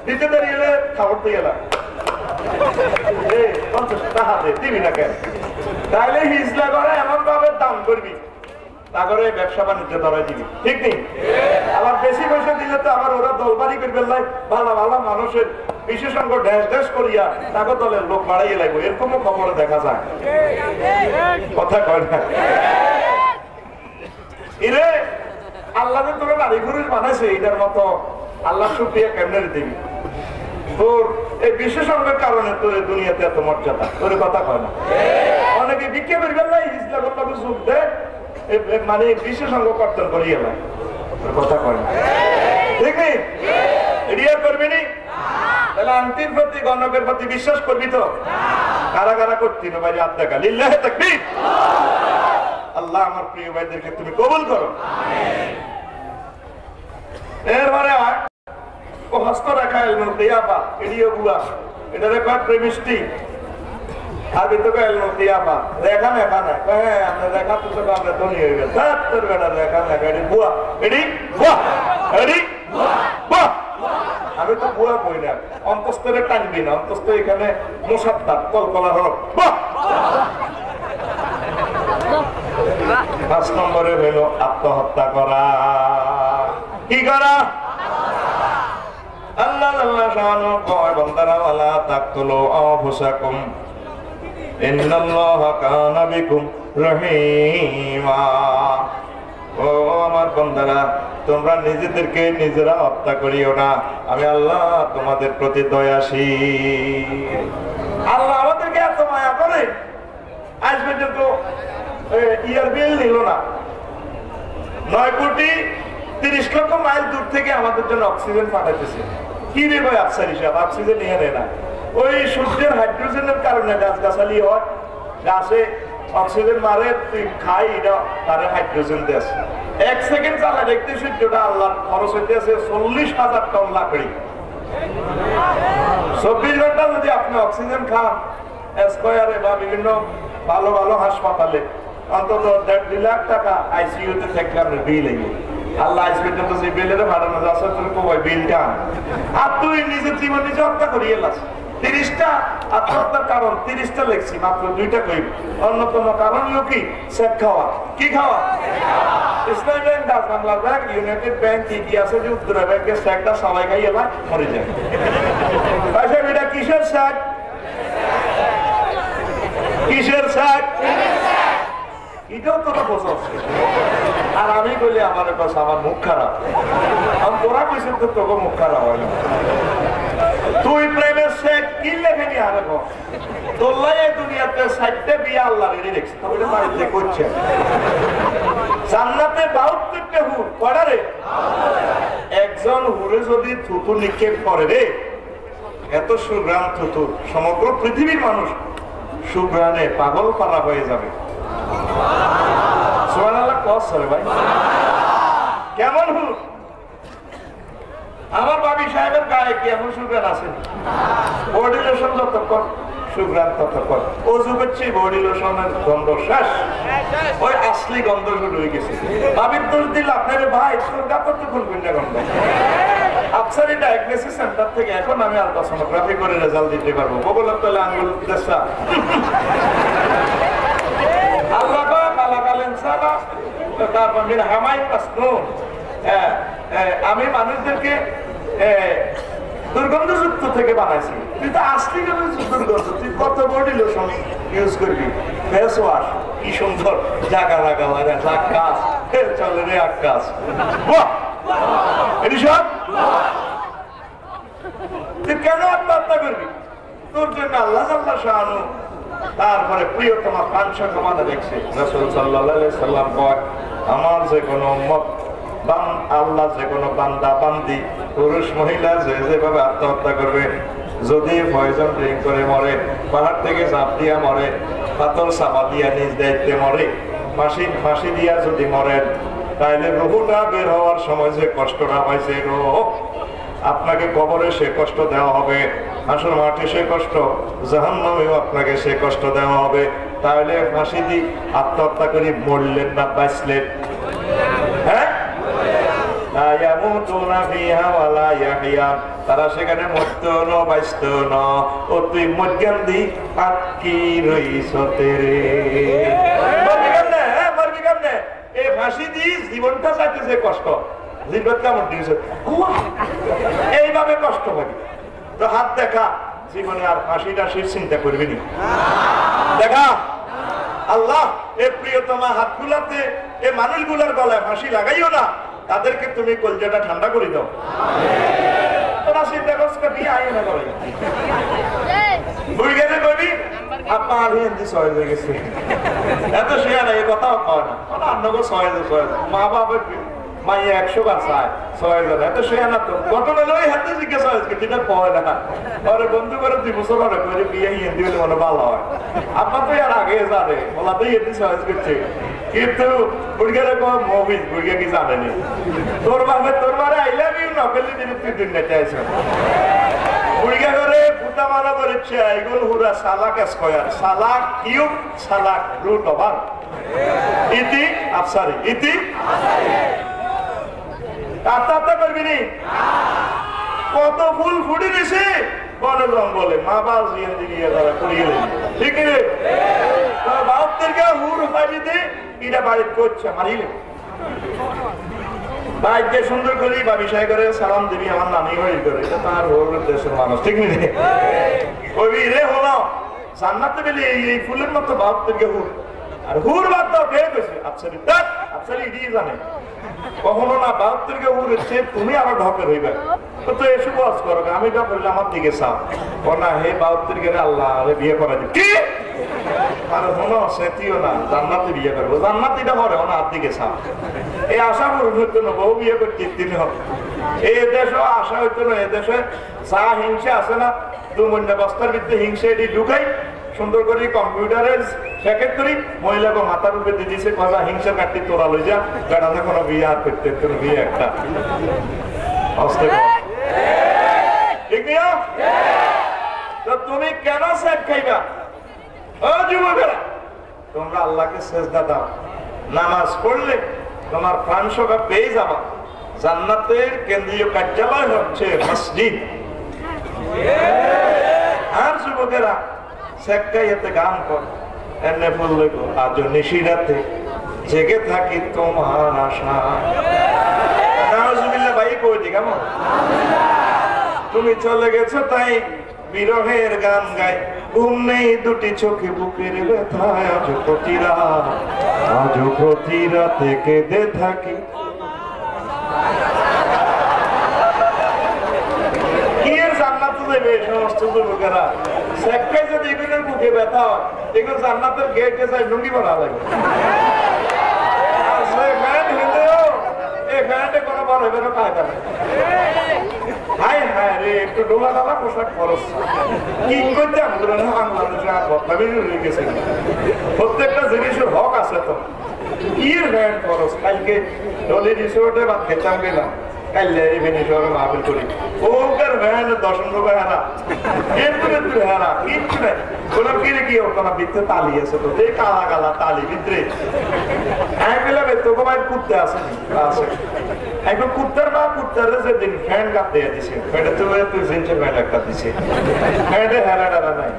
দিতে দাঁড়িয়ে গেলে খাবার দিয়ে গেলাম 50 টাকা দে দিবি না কেন? তাহলে হিজলা করে এমন ভাবে দাম করবি, তা করে ব্যবসা বাণিজ্য ধরাই দিবি, ঠিক নেই? আবার বেশি পয়সা দিলে তো আবার ওরা দলবাড়ি করবে, ভালো ভালো মানুষের বিশেষজ্ঞ ড্যাশ ড্যাশ করিয়া তাকে দলের লোক বাড়াইয়ে লাগবে, এরকমও খবরে দেখা যায়। কথা কয় না? এরে আল্লাহ যে তোরা নারী পুরুষ বানাইছে, এটার মতো আল্লাহ শুকরিয়া কেমনে দিবি? তোর এই বিশেষজ্ঞের কারণে তোর দুনিয়াতে এত মর্যাদা, তোর কথা কয় না? অনেকে বিক্ষে করবেন না, ইসলাম যুগ দেয় মানে বিশেষজ্ঞ কর্তন করিয়ে না, কথা কয় না, ঠিক নেই? এরিয়া করবি নি? তাহলে আন্টির প্রতি গণকের প্রতি বিশ্বাস করবি তো? কারা কারা করতি না ভাই? হাত দেখা লিল্লাহে তাকবীর। আল্লাহ আমার প্রিয় ভাইদেরকে তুমি কবুল করো। এরপরে ও হস্ত রাখা এলমুল কিয়াফা এডিও বুয়া এটা রেকর্ড প্রেমিষ্টি আর ভিতরে এলমুল কিয়াফা রেখা মেখা না হ্যাঁ আমরা রেখা তো আমরা ধনী হয়ে গেল তোর বেটা রেখা মেখা এডি বুয়া এডি বুয়া এডি বুয়া আমি তো বুয়া কই না অন্তস্তরে টানবি না অন্তস্ত এখানে মুসাদ্দার কলকলা হরফ বাহ। 5 নম্বরে হলো আত্মহত্যা করা। কি করা? আল্লাহ আল্লাহ শানু কয় বান্দারা ওয়ালা তাকতুলু আনফুসাকুম ইন্নাল্লাহা কানা বিকুম রহিমা। ও আমার বান্দারা তোমরা নিজেদেরকে নিজেরা হত্যা করিও না, আমি আল্লাহ তোমাদের প্রতি দয়াশীল। আল্লাহ আমাদেরকে এত মায়া করে আজ পর্যন্ত ইয়ার বিল নিল না। 9,30,00,000 মাইল দূর থেকে আমাদের জন্য অক্সিজেন পাঠাইতেছে। কি রে ভাই আফসার হিসাব, অক্সিজেন নিয়ে নেয় না। ওই সূর্যের হাইড্রোজেনের কারণে গাছগাছালি হয়, গাছে অক্সিজেন মারে, তুই খাই এটা তারে হাইড্রোজেন দেশ। 1 সেকেন্ড চালা দেখতে সূর্যটা আল্লাহ খরচ হইতেছে 40,000 টন লাকড়ি। 24 ঘন্টা যদি আপনি অক্সিজেন খান স্কয়ারে বা বিভিন্ন ভালো ভালো হাসপাতালে অন্তত 1.5 লাখ টাকা আইসিইউতে থাকলে আপনার বিল এই আল্লাহ আইসিইউতে তো সেই বিলের ভাড়ানো যাচ্ছে তুমি কই বিলটা আর তুই নিজের জীবন নিজে হত্যা করিয়ে লাস। 30টা আত্মহত্যার কারণ 30টা লেখছি, মাত্র 2টা কইব। অন্যতম কারণ হলো কি? সেট খাওয়া। কি খাওয়া? ইসলামী bank, Dutch Bangla bank, United bank, কি আছে যে উত্তরা ব্যাংকের সেটটা সবাই খাইয়ে এবার মরে যায়। আচ্ছা এটা কিসের সেট? কিসের সেট? এটাও তোরা বোঝা। আর আমি বলি আমার কাছে আমার মুখ খারাপ, তোরা কইছেন তো তোকে মুখ খারাপ হয় না। তুই প্রেমের শেখ কি লেখে নি আরে তোল্লাই দুনিয়াতে 60টা বিয়ে আল্লাহ রেডি রেখেছে, তবে বাড়িতে করছে। জান্নাতে 72টা হুর কয়টা রে? একজন হুরে যদি থুতু নিক্ষেপ করে রে, এত সুগ্রাম থুতু সমগ্র পৃথিবীর মানুষ সুগ্রামে পাগল পারা হয়ে যাবে। সুবহানাল্লাহ কস রে ভাই, কেমন হুর? আমার বাবি সাহেবের গায়ে কি এমন সুগ্রান আছে? বডি লোশন যতক্ষণ সুগ্রান ততক্ষণ, অজু করছি বডি লোশনের গন্ধ শেষ, ওই আসলি গন্ধ শুরু হয়ে গেছে। বাবির দোষ দিল আপনার ভাই সুগা কতক্ষণ কোনটা গন্ধ। আফসারি ডায়াগনোসিস সেন্টার থেকে এখন আমি আলট্রাসোনোগ্রাফি করে রেজাল্ট দিতে পারবো। বগলের তলে আঙ্গুল দেশা আল্লাহ কালাকালেন সালা তারপর মিন হামাই পাসনুন। আমি মানুষদেরকে দুর্গন্ধযুক্ত থেকে বানাইছি, তুই তো আসলি দুর্গন্ধ। তুই কত বডি লোশন ইউজ করবি, ফেস ওয়াশ, কি সুন্দর জাগা লাগা লাগা আকাশ চলে রে আকাশ। এটি সব তুই কেন আত্মহত্যা করবি? তোর জন্য আল্লাহ আল্লাহ শাহানু তারপরে প্রিয়তমা পাঁচশো কমাতে দেখছে। রাসূল সাল্লাল্লাহু আলাইহি সাল্লাম কয়, আমার যে কোনো উম্মত আল্লাহ যে কোনো বান্দা বান্দি পুরুষ মহিলা যে যেভাবে আত্মহত্যা করবে, যদি পয়জন ড্রিঙ্ক করে মরে, পাহাড় থেকে ঝাঁপ দিয়া মরে, পাথর চাপা দিয়া নিজ দায়িত্বে মরে, ফাঁসি দিয়া যদি মরেন, তাইলে রুহুটা বের হওয়ার সময় যে কষ্টটা পাইছে আপনাকে কবরে সে কষ্ট দেওয়া হবে, হাসর মাঠে সে কষ্ট, জাহান্নামেও আপনাকে সে কষ্ট দেওয়া হবে। তাহলে ফাঁসি দি আত্মহত্যা করে মরলেন না বাঁচলেন? হ্যাঁ, তারা সেখানে মরত না বাঁচত না। ও তুই মজ্ঞান দি আটকি রইছ তেরে, মরবি কেমনে? এই ফাঁসি দি জীবনটা চাইতেছে কষ্ট, জীবন কেমন দিয়েছে এইভাবে কষ্ট পাবি তো হাত দেখা জীবনে আর ফাঁসিটা সে চিন্তা করবি নি। দেখা আল্লাহ এ প্রিয়তমা হাতগুলাতে এ মানুষগুলার গলায় ফাঁসি লাগাইও না, তাদেরকে তুমি কলজাটা ঠান্ডা করে দাও। তোরা চিন্তা করছ কি আই না করে বুঝ গেলে কবি আপা আর হিন্দি সহজ হয়ে গেছে, এত শেয়ার এই কথাও কয় না, অন্যগো সহজ মা বাবা মাই 100 বার চায় 6,000, এত শেয়ার না তো। ঘটনা নয় হাতে জিজ্ঞাসা হয়েছে ঠিক আছে পয় না, ওরে বন্ধু করে 2 বছর হলে করে বিয়ে হিন্দি হলে মনে ভালো হয়। আপা তো আর আগে জানে বলা তো হিন্দি সহজ করছে, কিন্তু বুড়িয়ারে কো মুভিজ বুড়িয়া কি জানে নি তোর মারে আই লাভ ইউ নকলি দিন তুই দিন না চাইছ বুড়িয়া করে পুতা মারা বলেছে আইগুল হুরা সালাক স্কয়ার সালাক কিউব সালাক রুট ওভার ইতি আফসারি ইতি আত্মহত্যা করবি নি কত ফুল ফুটে দিছে বনে জঙ্গলে মা বাস দিয়ে তারা করিয়ে ঠিক রে বাপদেরকে হুর উপায় দে এটা বাড়ি করছে মারিলে বাইকে সুন্দর করি বা বিষয় করে সালাম দিবি আমার নামই হয়ে করে এটা তার দেশের মানুষ ঠিক নেই ওই রে হলো জান্নাতে পেলে এই ফুলের মতো বাপদেরকে হুর আর হুর বাদ দাও কে গেছে আফসারি আফসারি এটাই জানে কখনো না বাহাত্তরকে উড়েছে তুমি আরো ঢকের হইবে তো এসে বস করো আমি যা করলে আমার দিকে চাও ও না হে বাহাত্তরকে আল্লাহ বিয়ে করা দিবে কি আর শোনো সেটিও না জান্নাতে বিয়ে করবো জান্নাত এটা করে ওনা হাত দিকে চাও এই আশা হইতো না বউ বিয়ে করতে তিনি হবে এই দেশে আশা হইতো না এ দেশে চা হিংসা আছে না দু মন্ডা বস্তার বিরুদ্ধে হিংসা এটি ঢুকাই সুন্দর করে কম্পিউটারে প্যাকেট করি মহিলাকে মাথার উপরে দিয়ে দিয়েছে কথা হিংসা কাটতে তোরা লই যা বেড়াতে কোনো বিয়ে আর করতে তোর বিয়ে একটা ঠিক নিও তো তুমি কেন স্যাক খাইবা ও যুবকেরা তোমরা আল্লাহকে সেজদা দাও নামাজ পড়লে তোমার প্রাণ সভা পেয়ে যাবা জান্নাতের কেন্দ্রীয় কার্যালয় হচ্ছে মসজিদ আর যুবকেরা সেক্কাইতে গান কর এনে বললে গো আজ নিশিরাতে জেগে থাকি তোমার আশা নাউজুবিল্লাহ ভাই কই দি কেমন তুমি চলে গেছো তাই বিরহের গান গাই ঘুম নেই দুটি চোখে বুকের ব্যথায় আজ প্রতি রাতে কেঁদে থাকি কি এর জান্নাতে যাবে সমস্ত যুবকেরা সেক্কাই যদি এগুলোর বুকে ব্যথা হয় এগুলো জান্নাতের গেটে যায় লুঙ্গি বানা লাগে আর সেই ফ্যান হিন্দেও এই ফ্যানটে কোনো বড় হবে না কায়দা নেই হায় হায় রে একটু ডোলা ডালা পোশাক খরচ কি করতে আমাদের বাংলাদেশে আর বদনামি হয়ে গেছে প্রত্যেকটা জিনিসের হক আছে তো কি ফ্যান খরচ কালকে ডলি রিসোর্টে বাদ খেতাম গেলাম কাইলে এমনি শহরে মাহফিল করি ওকার ভ্যান দর্শন রূপে হারা এরপরে তুই হারা কিচ্ছু নাই বললাম কি রে কি ওখানে ভিতরে তালি আছে তো এই কালা কালা তালি ভিতরে হ্যাঁ পেলাম তোকে ভাই কুত্তে আছে একবার কুত্তার বা কুত্তার যেদিন ফ্যান কাপ দিয়ে দিছে ফ্যানটা তুই জিনসের ফ্যান একটা দিছে ফ্যানটা হেরা ডারা নাই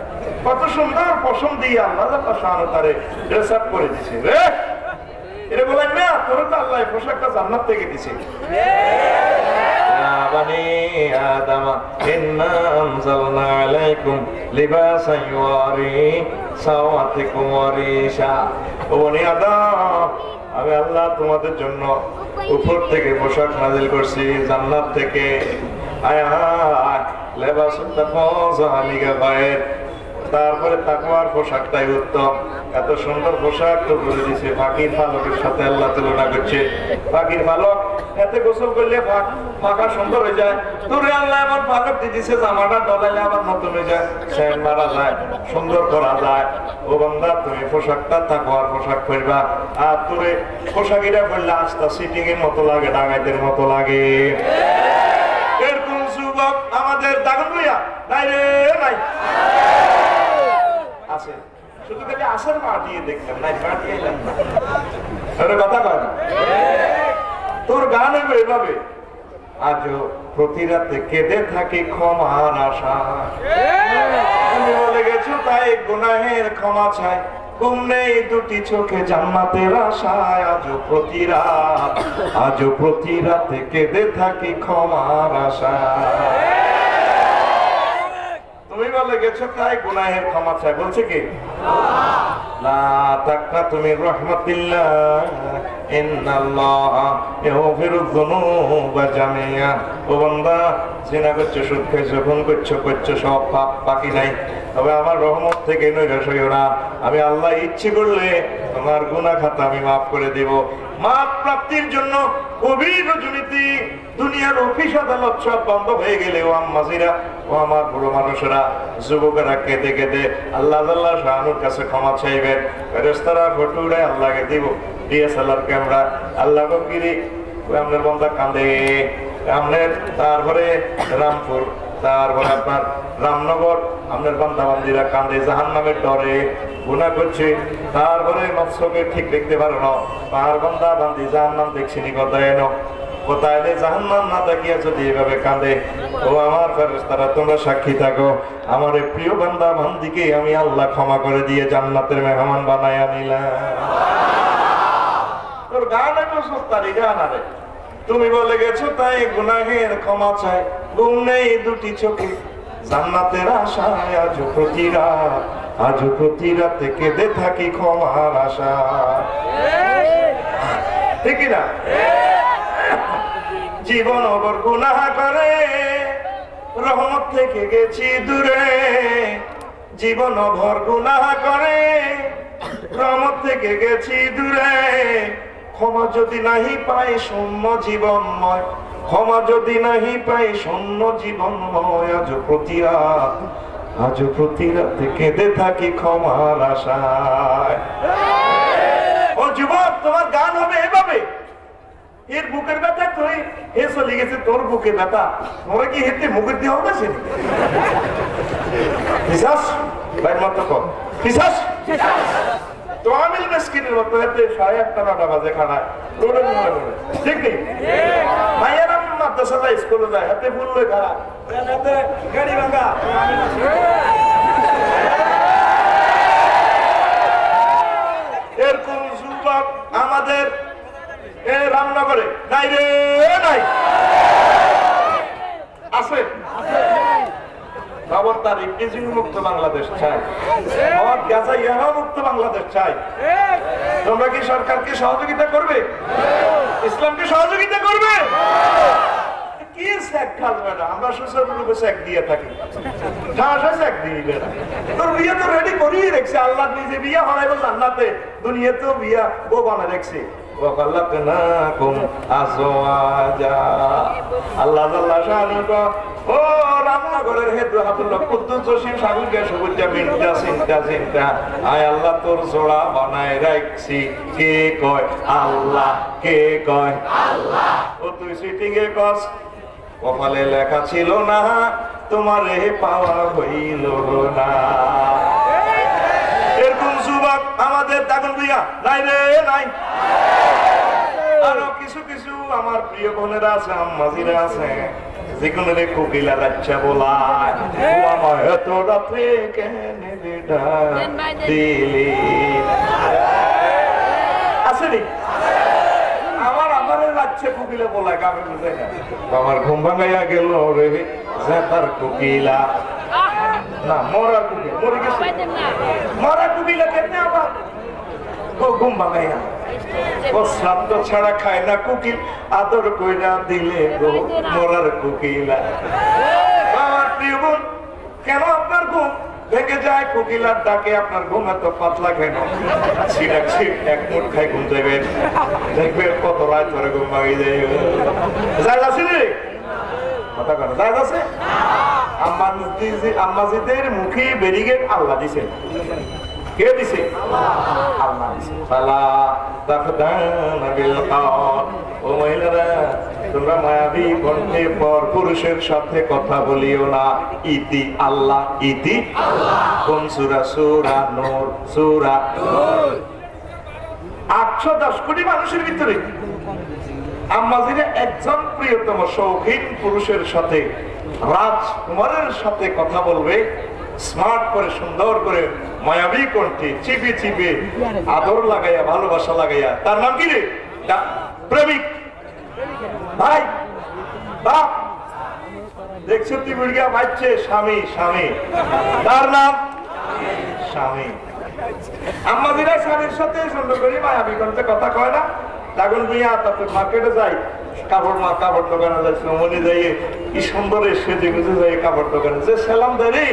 কত সুন্দর পশম দিয়ে আল্লাহ তারে ড্রেস আপ করে দিছে রে এটা বলেন না তোর তো আল্লাহ পোশাকটা জান্নাত থেকে দিছে يا بني آدم إنا أنزلنا عليكم لباسا يواري سواتكم وريشا ও বনি আদম আমি আল্লাহ তোমাদের জন্য উপর থেকে পোশাক নাযিল করছি জান্নাত থেকে আয়া লেবাসুত তাকওয়া আলিগা বাইর তারপরে তাকওয়ার পোশাকটাই উত্তম এত সুন্দর পোশাক তো বলে দিছে পাখির পালকের সাথে আল্লাহ তুলনা করছে পাখির পালক এতে গোসল করলে পাখা সুন্দর হয়ে যায় তোরে আল্লাহ এমন পালক দিয়ে দিছে জামাটা ডলাইলে আবার নতুন হয়ে যায় সেন মারা যায় সুন্দর করা যায় ও বান্দা তুমি পোশাকটা তাকওয়ার পোশাক পরবা আর তোরে পোশাকিটা পরলে আস্তা সিটিং এর মতো লাগে ডাকাইতের মতো লাগে এরকম যুবক আমাদের দাগন ভাইয়া নাই রে নাই আছে শুধু খালি আসার মাটিয়ে দেখলাম নাই মাটিয়ে এলাম না কথা কয় না তোর গান হবে এভাবে আজও প্রতি রাতে কেঁদে থাকি ক্ষমার আশা তুমি বলে গেছো তাই গুনাহের ক্ষমা চাই ঘুম নেই দুটি চোখে জান্নাতের আশায় আজও প্রতি রাতে কেঁদে থাকি ক্ষমার আশা তুমি বলে গেছো তাই গুনাহের ক্ষমা চাই বলছে কি লা তাকনাতু মির রাহমাতিল্লাহ ইন্নাল্লাহা ইয়াগফিরুয যুনুবা জামিআ ও বান্দা জিনা করছো, সুদ খাইছো, খুন করছো, সব পাপ বাকি নাই। তবে আমার রহমত থেকে নৈরাশ হইও না। আমি আল্লাহ ইচ্ছে করলে তোমার গুনাহ খাতা আমি মাফ করে দেব। মাপ প্রাপ্তির জন্য গভীর রজনীতি দুনিয়ার অফিস আদালত সব বন্ধ হয়ে গেলে ও আম্মাজিরা, ও আমার বুড়ো মানুষেরা, যুবকেরা কেঁদে কেঁদে আল্লাহ আল্লাহ শাহানুর কাছে ক্ষমা চাইবেন। ফেরেশতারা ফটো উড়ে আল্লাহকে দিব, ডিএসএলআর ক্যামেরা, আল্লাহ গিরি আপনার বন্ধা কাঁদে। আপনার তারপরে রামপুর, তারপরে আপনার রামনগর, আপনার বান্দা বান্দিরা কাঁদে জাহান্নামের ডরে, গুনাহ করছে। তারপরে মৎস্যকে ঠিক দেখতে পারো না, পাহাড় বান্দা বান্দি জাহান্নাম দেখছিনি কোথায় এনো, কোথায় জাহান্নাম না তাকিয়া যদি এভাবে কাঁদে। ও আমার ফেরেশতারা তোমরা সাক্ষী থাকো, আমার এই প্রিয় বান্দা বান্দিকে আমি আল্লাহ ক্ষমা করে দিয়ে জান্নাতের মেহমান বানায়া নিলাম। তোর গান একটু সত্তারি গান আরে, তুমি বলে গেছো তাই গুনাহের ক্ষমা চাই, ঘুম নেই দুটি চোখে জান্নাতের আশায়, আজ প্রতি রাতে কেঁদে থাকি ক্ষমার আশা। ঠিক না? জীবন ওপর গুনাহ করে রহমত থেকে গেছি দূরে, জীবন ভর গুনাহ করে রহমত থেকে গেছি দূরে। ক্ষমা যদি নাহি পাই শূন্য জীবনময়, ক্ষমা যদি নাহি পাই শূন্য জীবনময়, আজ প্রতি রাতে কেঁদে থাকি ক্ষমার আশায়। ও যুবক, তোমার গান হবে এভাবে, এর বুকের ব্যথা তুই এ চলে গেছে, তোর বুকে ব্যথা তোরা কি হেঁটে মুখের দিয়ে হবে সে বিশ্বাস ভাই মত কর বিশ্বাস তো আমি মেসকিনের মতো হেঁটে 8:30-9টা বাজে খানায় ঠিক নেই। মাইয়ারা মাদ্রাসা যায়, স্কুলে যায়, হাতে ফুল লই খাড়া, হাতে গাড়ি ভাঙা। এরকম যুবক আমাদের রামনগরে নাই রে, নাই আছে খবরদার। ইফটিজিং মুক্ত বাংলাদেশ চাই, গাঁজা ইয়াবা মুক্ত বাংলাদেশ চাই। তোমরা কি সরকারকে সহযোগিতা করবে? ইসলামকে সহযোগিতা করবে? কি স্যাক খালবে না, আমরা সুসার রূপে স্যাক দিয়ে থাকি, স্যাক দিবে না। তোর বিয়ে তো রেডি করিয়ে রেখেছে আল্লাহ, নিজে বিয়ে হরাইব জান্নাতে, দুনিয়াতেও বিয়া ও বানা রেখেছে। ও রামনগরের হেতু হাতুল্লাহ কুদ্দুস জসিম সাগরকে সবুজা মিন্টা চিন্তা চিন্তা, আয় আল্লাহ তোর জোড়া বানায় রাখছি, কে কয় আল্লাহ, কে কয় আল্লাহ। ও তুই সিটিং এ কস, কপালে লেখা ছিল না, তোমারে পাওয়া হইল না। এরকম যুবক আমাদের দাগন ভাইয়া নাই রে, নাই। আরো কিছু কিছু আমার প্রিয় বোনেরা আছে, আম্মাজিরা আছে, যেগুলো রে কোকিলা বাচ্চা বলায়, ও আমার এত রাতে কেন দিলি আসেনি আমার বাচ্চা কোকিলা বলায়, আমি বুঝে না। আমার ঘুম ভাঙাইয়া গেল রে তার কোকিলা, না মরা কোকিলা, মরে গেছে মরা কোকিলা কেমনে আবার ঘুম ভাঙাইয়া। ও শ্রাদ্ধ ছাড়া খায় না কোকিল, আদর কইরা দিলে গো মরার কোকিলা। আমার প্রিয় বোন, কেন আপনার ঘুম ভেঙে যায় কোকিলার ডাকে? আপনার ঘুম এত পাতলা কেন? এক মুঠ খাই ঘুম দেবেন, দেখবে কত রাত ধরে ঘুম ভাঙিয়ে যায় আছে রে কথা কেন যায় আছে। আম্মাজিদের মুখে ব্যারিকেড আল্লাহ দিছে, কে দিছে? আল্লাহ দিছে। ও মহিলারা, তোমরা মায়াবী কণ্ঠে পর পুরুষের সাথে কথা বলিও না। ইতি আল্লাহ, ইতি কোন সূরা? সূরা নূর, সূরা 810 কোটি মানুষের ভিতরে আম্মাজিরা একজন প্রিয়তম শৌখিন পুরুষের সাথে, রাজকুমারের সাথে কথা বলবে, স্মার্ট করে সুন্দর করে মায়াবী কণ্ঠে চিপে চিপে আদর লাগাইয়া ভালোবাসা লাগাইয়া। তার নাম কি রে? প্রেমিক, ভাই, বাপ। দেখছো তুই বুড়িয়া বাচ্চে স্বামী, স্বামী, তার নাম স্বামী। আম্মাজিরা স্বামীর সাথে সুন্দর করে মায়াবী কণ্ঠে কথা কয় না। লাগুন ভুইয়া তারপর মার্কেটে যাই, কাপড় দোকানে যাচ্ছিলাম, মনে যাই কি সুন্দর সেজে গুজে যাই কাপড় দোকানে, যে সালাম দেয় রে,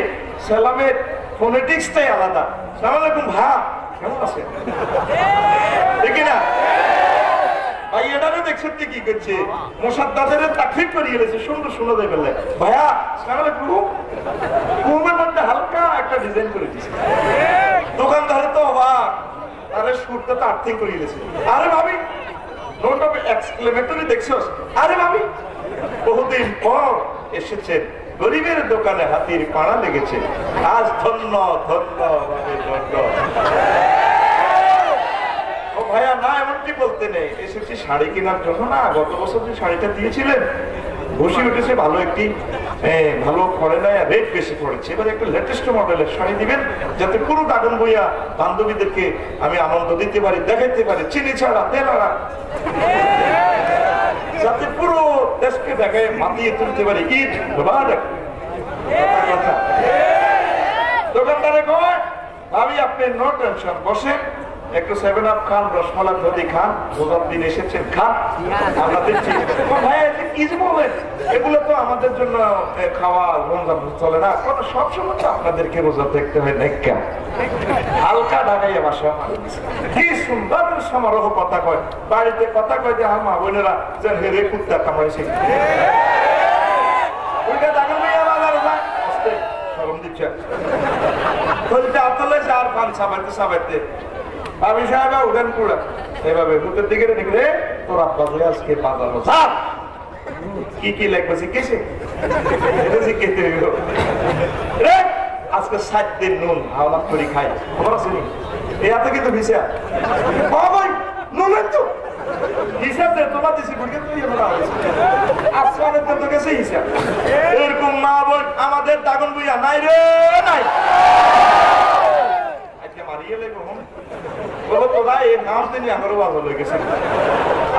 সালামের ফোনেটিক্সটাই আলাদা। সালাম আলাইকুম ভাই, কেমন আছে? দেখি না ভাই, এটারও দেখছেন কি করছে, মোসাদ্দাদের তাকফির করিয়ে গেছে, সুন্দর শোনা যায় বললে ভাইয়া সালাম আলাইকুম, ঘুমের মধ্যে হালকা একটা ডিজাইন করে দিচ্ছে। দোকানদারে তো অবাক, আরে সুরটা তো আর্থিং করিয়ে গেছে। আরে ভাবি, নোট অফ এক্সক্লেমেটরি দেখছস? আরে ভাবি, বহুদিন পর এসেছেন, গরিবের দোকানে হাতির পাড়া লেগেছে, আজ ধন্য ধন্য ধন্য। ও ভাইয়া না, এমনটি বলতে নেই, এসেছি শাড়ি কেনার জন্য না। গত বছর যে শাড়িটা দিয়েছিলেন বসে উঠেছে, ভালো একটি ভালো পড়ে নাই, রেট বেশি পড়েছে, এবার একটু লেটেস্ট মডেলের শাড়ি দিবেন, যাতে পুরো দাগন বইয়া বান্ধবীদেরকে আমি আনন্দ দিতে পারি, দেখাইতে পারি, চিনি ছাড়া তেলারা, যাতে পুরো দেশকে দেখায় মাতিয়ে তুলতে পারি। ঈদ মুবারক। দোকানদারে কয় ভাবি আপনি নো টেনশন, বসেন, একটু 7 আপ খান, রসমালাই যদি খান, রোজার দিন এসেছেন খান, আমরা দিচ্ছি। ভাই কি বলেন, এগুলো তো আমাদের জন্য খাওয়া রমজান চলে না, সবসময় তো আপনাদেরকে রোজা দেখতে হয় নাকি? হালকা ঢাকাইয়া বাসা, কি সুন্দর সমারোহ কথা কয়, বাড়িতে কথা কয় যে আমার মা বোনেরা যেন হেরে কুত্তা কামড়াইছে। ওইটা দাগন ভাইয়া বাজারে যায়, সরম দিচ্ছে, আর পান সাবাইতে সাবাইতে আমি সাহেব উঠেন পুরা এভাবে বুকের দিকে দেখলে তোর আব্বা বলে আজকে বাজানো কি কি লাগবে শিখেছে, আজকে 7 দিন নুন হাওলাত করে খাই, খবর আছে নি? এত কিন্তু ভিসা ভাই নুন তো হিসাব দে, তোমার দিছি বুড়কে তুই আসমানের তো গেছে হিসাব। এরকম মা বোন আমাদের দাগন বুইয়া নাই রে, নাই। আজকে মারিয়ে লেগো বলো তোরা এই নাম তিনি আমারও ভালো লেগেছে,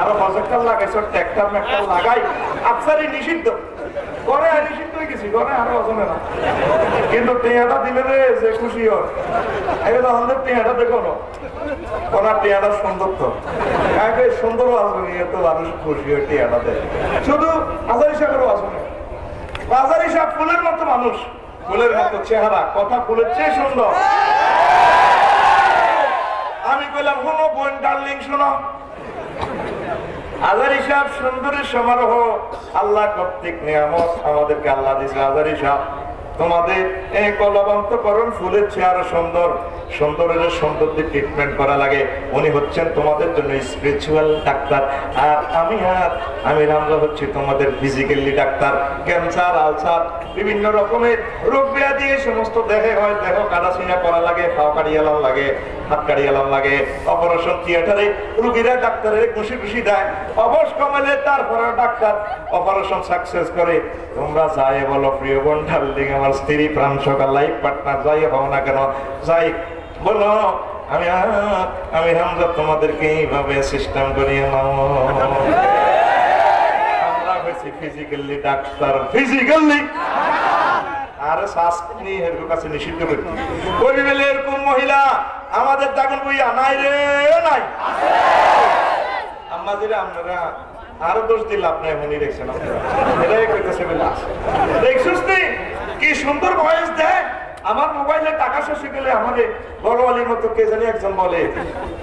আরো প্রজেক্টর লাগাইছ, ট্র্যাক্টর ম্যাক্টর লাগাই, আফসারি নিষিদ্ধ করে, নিষিদ্ধ হয়ে গেছি করে, আরো অজনে না, কিন্তু টেয়াটা দিলে রে যে খুশি হয়, এগুলো আমাদের টেয়াটা দেখো না, ওনার টেয়াটা সুন্দর তো সুন্দরও আসবে, এত মানুষ খুশি হয় টেয়াটা দেয়, শুধু হাজারি সাহেবেরও আসবে, হাজারি সাহেব ফুলের মতো মানুষ, ফুলের মতো চেহারা, কথা ফুলের চেয়ে সুন্দর। আমি বললাম শোনো বোন ডার্লিং, শোনো, হাজারি সাহেব সুন্দরের সমারোহ আল্লাহ কর্তৃক নিয়ামত আমাদেরকে আল্লাহ দিয়েছে। হাজারি সাহেব তোমাদের এই কলবন্তকরণ ফুলের চেহারা সুন্দর, সুন্দরের সৌন্দর্যের ট্রিটমেন্ট করা লাগে, উনি হচ্ছেন তোমাদের জন্য স্পিরিচুয়াল ডাক্তার, আর আমি রামজা হচ্ছি তোমাদের ফিজিক্যালি ডাক্তার। ক্যান্সার, আলসার, বিভিন্ন রকমের রোগ ব্যাধি সমস্ত দেহে হয়, দেহ কাটাছিনা করা লাগে, পাও কাটিয়ালাম লাগে, হাত কাটিয়ালাম লাগে, অপারেশন থিয়েটারে রোগীরা ডাক্তারের খুশি খুশি দেয়, অবশ কমালে তারপরে ডাক্তার অপারেশন সাকসেস করে। তোমরা যাই বলো প্রিয় বোন ডার্লিং, আমার স্ত্রী প্রাণ সকাল লাইফ পার্টনার যাই হও না কেন, যাই বলো আমি হামজা তোমাদেরকে এইভাবে সিস্টেম করিয়ে নাও। আমরা হয়েছি ফিজিক্যালি ডাক্তার, ফিজিক্যালি আর শাস্ত্রী এর কাছে নিষিদ্ধ করতে কবি বলে এরকম মহিলা আমাদের দাগন বইয়া নাই রে, নাই। আমাদের আপনারা আরো দোষ দিল, আপনি এমনই দেখছেন, এটাই কইতেছে বলে দেখছিস কি সুন্দর ভয়েস দেয়। আমার মোবাইলে টাকা শেষ গেলে আমাদের বড় আলীর মতো কে জানি একজন বলে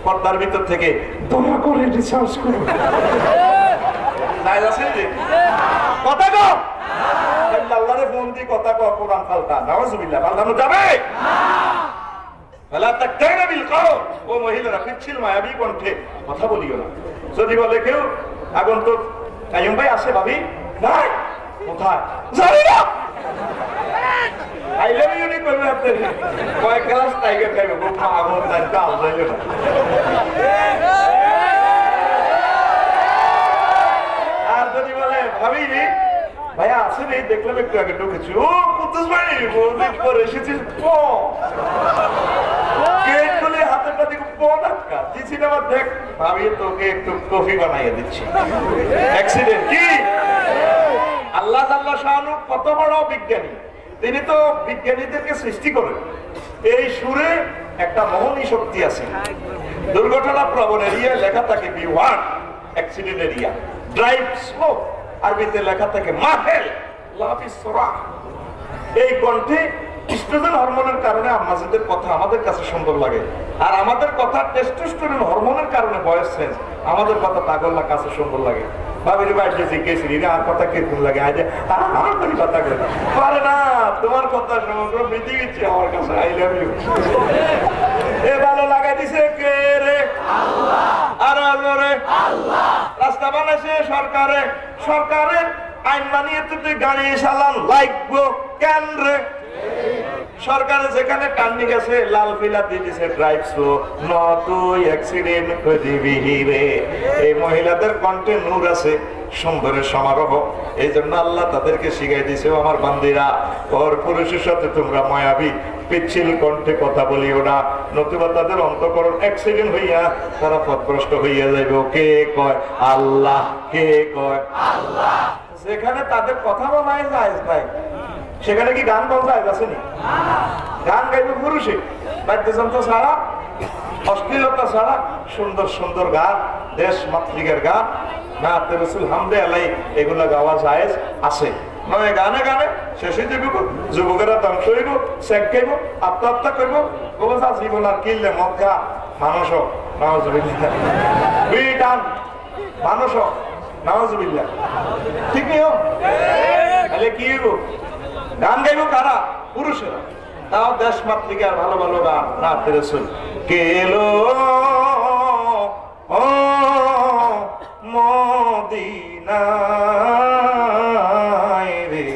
পর্দার ভিতর থেকে, দয়া করে রিচার্জ করুন, কথা কো আল্লাহরে ফোন দিয়ে কথা কো, কোরআন পাল্টা, নাউজুবিল্লাহ, পাল্টানো যাবে? ও মহিলারা পিচ্ছিল মায়াবী কণ্ঠে কথা বলিও না। যদি বলে কেউ আগন্তুক কাইয়ুম ভাই আসে, ভাবি নাই, কোথায় জানি না, I love you নি করবে আপনি, কয়েক গ্লাস টাইগার খাইবে, আগুন কাল যাইবে না। আর যদি বলে ভাবি ভাইয়া আসে নেই, দেখলাম একটু আগে ঢুকেছি, ও কুদ্দুস ভাই বহুদিন পর এসেছিস, গেট খুলে হাতের কাছে ডাক্কা দিচ্ছি না, আমার দেখ ভাবি তোকে একটু কফি বানাইয়া দিচ্ছি। অ্যাক্সিডেন্ট কি? আল্লাহ আল্লাহ শাহানু কত বড় বিজ্ঞানী, তিনি তো বিজ্ঞানীদেরকে সৃষ্টি করেন। এই সুরে একটা মোহনী শক্তি আছে। দুর্ঘটনা প্রবণ এরিয়া লেখা থাকে be warn accident area, drive slow, আরবিতে লেখা থাকে মাহেল লাফি সরাহ। এই কণ্ঠে স্ট্রোজেন হরমোনের কারণে আম্মাজাদের কথা আমাদের কাছে সুন্দর লাগে, আর আমাদের কথা টেস্টোস্টেরন হরমোনের কারণে ভয়েস চেঞ্জ, আমাদের কথা তাগল্লা কাছে সুন্দর লাগে। ভাবির বাড়িতে জিজ্ঞেস আর কথা কিরকম লাগে, আজ আমার কথা করে পারে না, তোমার কথা সমগ্র পৃথিবী আমার কাছে আই লাভ ইউ। এ ভালো লাগাই দিছে কে রে? আল্লাহ। আর রে আল্লাহ। রাস্তা বানাইছে সরকারে, সরকারের আইন মানিয়ে তুই গাড়ি চালান লাগবো কেন রে? সরকারে যেখানে টার্নিং গেছে লাল ফিলা দিয়ে দিছে ড্রাইভ স্লো, তুই অ্যাক্সিডেন্ট করে দিবি রে। এই মহিলাদের কণ্ঠে নূর আছে, সুন্দরের সমারোহ। এই জন্য আল্লাহ তাদেরকে শিখাই দিছে, আমার বান্দিরা ওর পুরুষের সাথে তোমরা মায়াবী পিচ্ছিল কণ্ঠে কথা বলিও না, নতুবা তাদের অন্তঃকরণ অ্যাক্সিডেন্ট হইয়া তারা পথভ্রষ্ট হইয়া যাইব। কে কয়? আল্লাহ। কে কয়? আল্লাহ। যেখানে তাদের কথা বলাই যায় নাই সেখানে কি গান গাওয়া যায় আসেনি? গান গাইবে পুরুষে, বাদ্যযন্ত্র ছাড়া, অশ্লীলতা ছাড়া সুন্দর সুন্দর গান, দেশ মাতৃকের গান, নাতে রাসূল হামদে আলাই, এগুলা গাওয়া যায় আছে। নয় গানে গানে শেষে যাইব, যুবকেরা ধ্বংস হইব, চেক খাইব, আত্মহত্যা করব, গোবসা জীবন আর কিনলে মদ খা মানুষ নাউজুবিল্লাহ, বিটান মানুষ নাউজুবিল্লাহ। ঠিক নেই? তাহলে কি হইব? গান গাইব কারা? পুরুষেরা। তাও দেশ মাতৃকার ভালো ভালো গান, নাতে রাসূল কেলো ও মদিনায় রে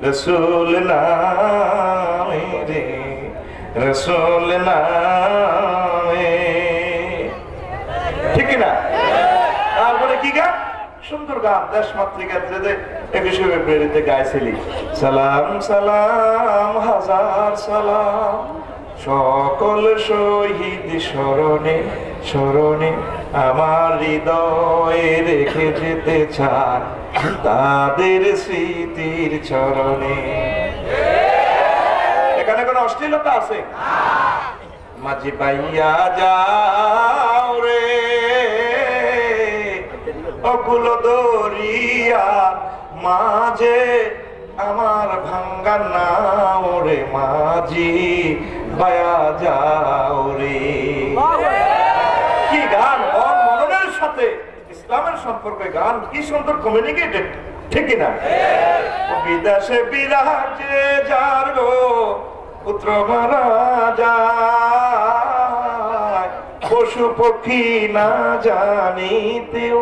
রাসূল নামে রে, রাসূল নামে। ঠিক না? তারপরে কি গান? সুন্দর গান, দেশ মাতৃকার যে 21শে ফেব্রুয়ারিতে গাইছিলি, সালাম সালাম হাজার সালাম সকল শহীদ স্মরণে স্মরণে আমার হৃদয়ে রেখে যেতে চান তাদের স্মৃতির চরণে। এখানে কোন অশ্লীলতা আছে? মাঝি পাইয়া যাও রে অকুল দরিয়া মাঝে আমার ভাঙ্গা নাও রে মাঝি বায়া যাও রে। কি গান! মননের সাথে ইসলামের সম্পর্কে গান, কি সুন্দর কমিউনিকেটেড। ঠিক না? বিদেশে বিরাজে যার গো পুত্র মারা যায়, পশু পক্ষী না জানিতেও,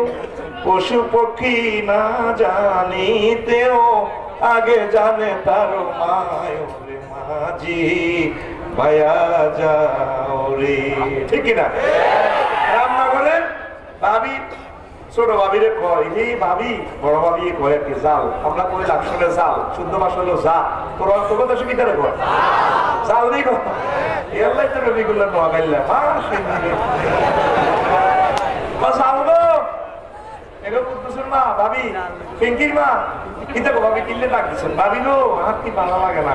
পশু পক্ষী না জানিতেও আগে জানে তার মায় রে মাঝি ভায়া যাও রে। ঠিক না? রামনগরের ভাবি ছোট ভাবিরে কয়, এই ভাবি বড় ভাবি কয় কি জাল, আমরা কই লাক্ষণে জাল, শুদ্ধ ভাষা হলো যা, তোর তোর দেশে কি তারে কয় জাল নেই কথা। এলাই তো রবিগুলো নোয়া গাইলা মা ভাবি পিঙ্কির মা কিতা গো ভাবি কিনলে ডাকতেছেন, ভাবি গো আর কি ভালো লাগে না,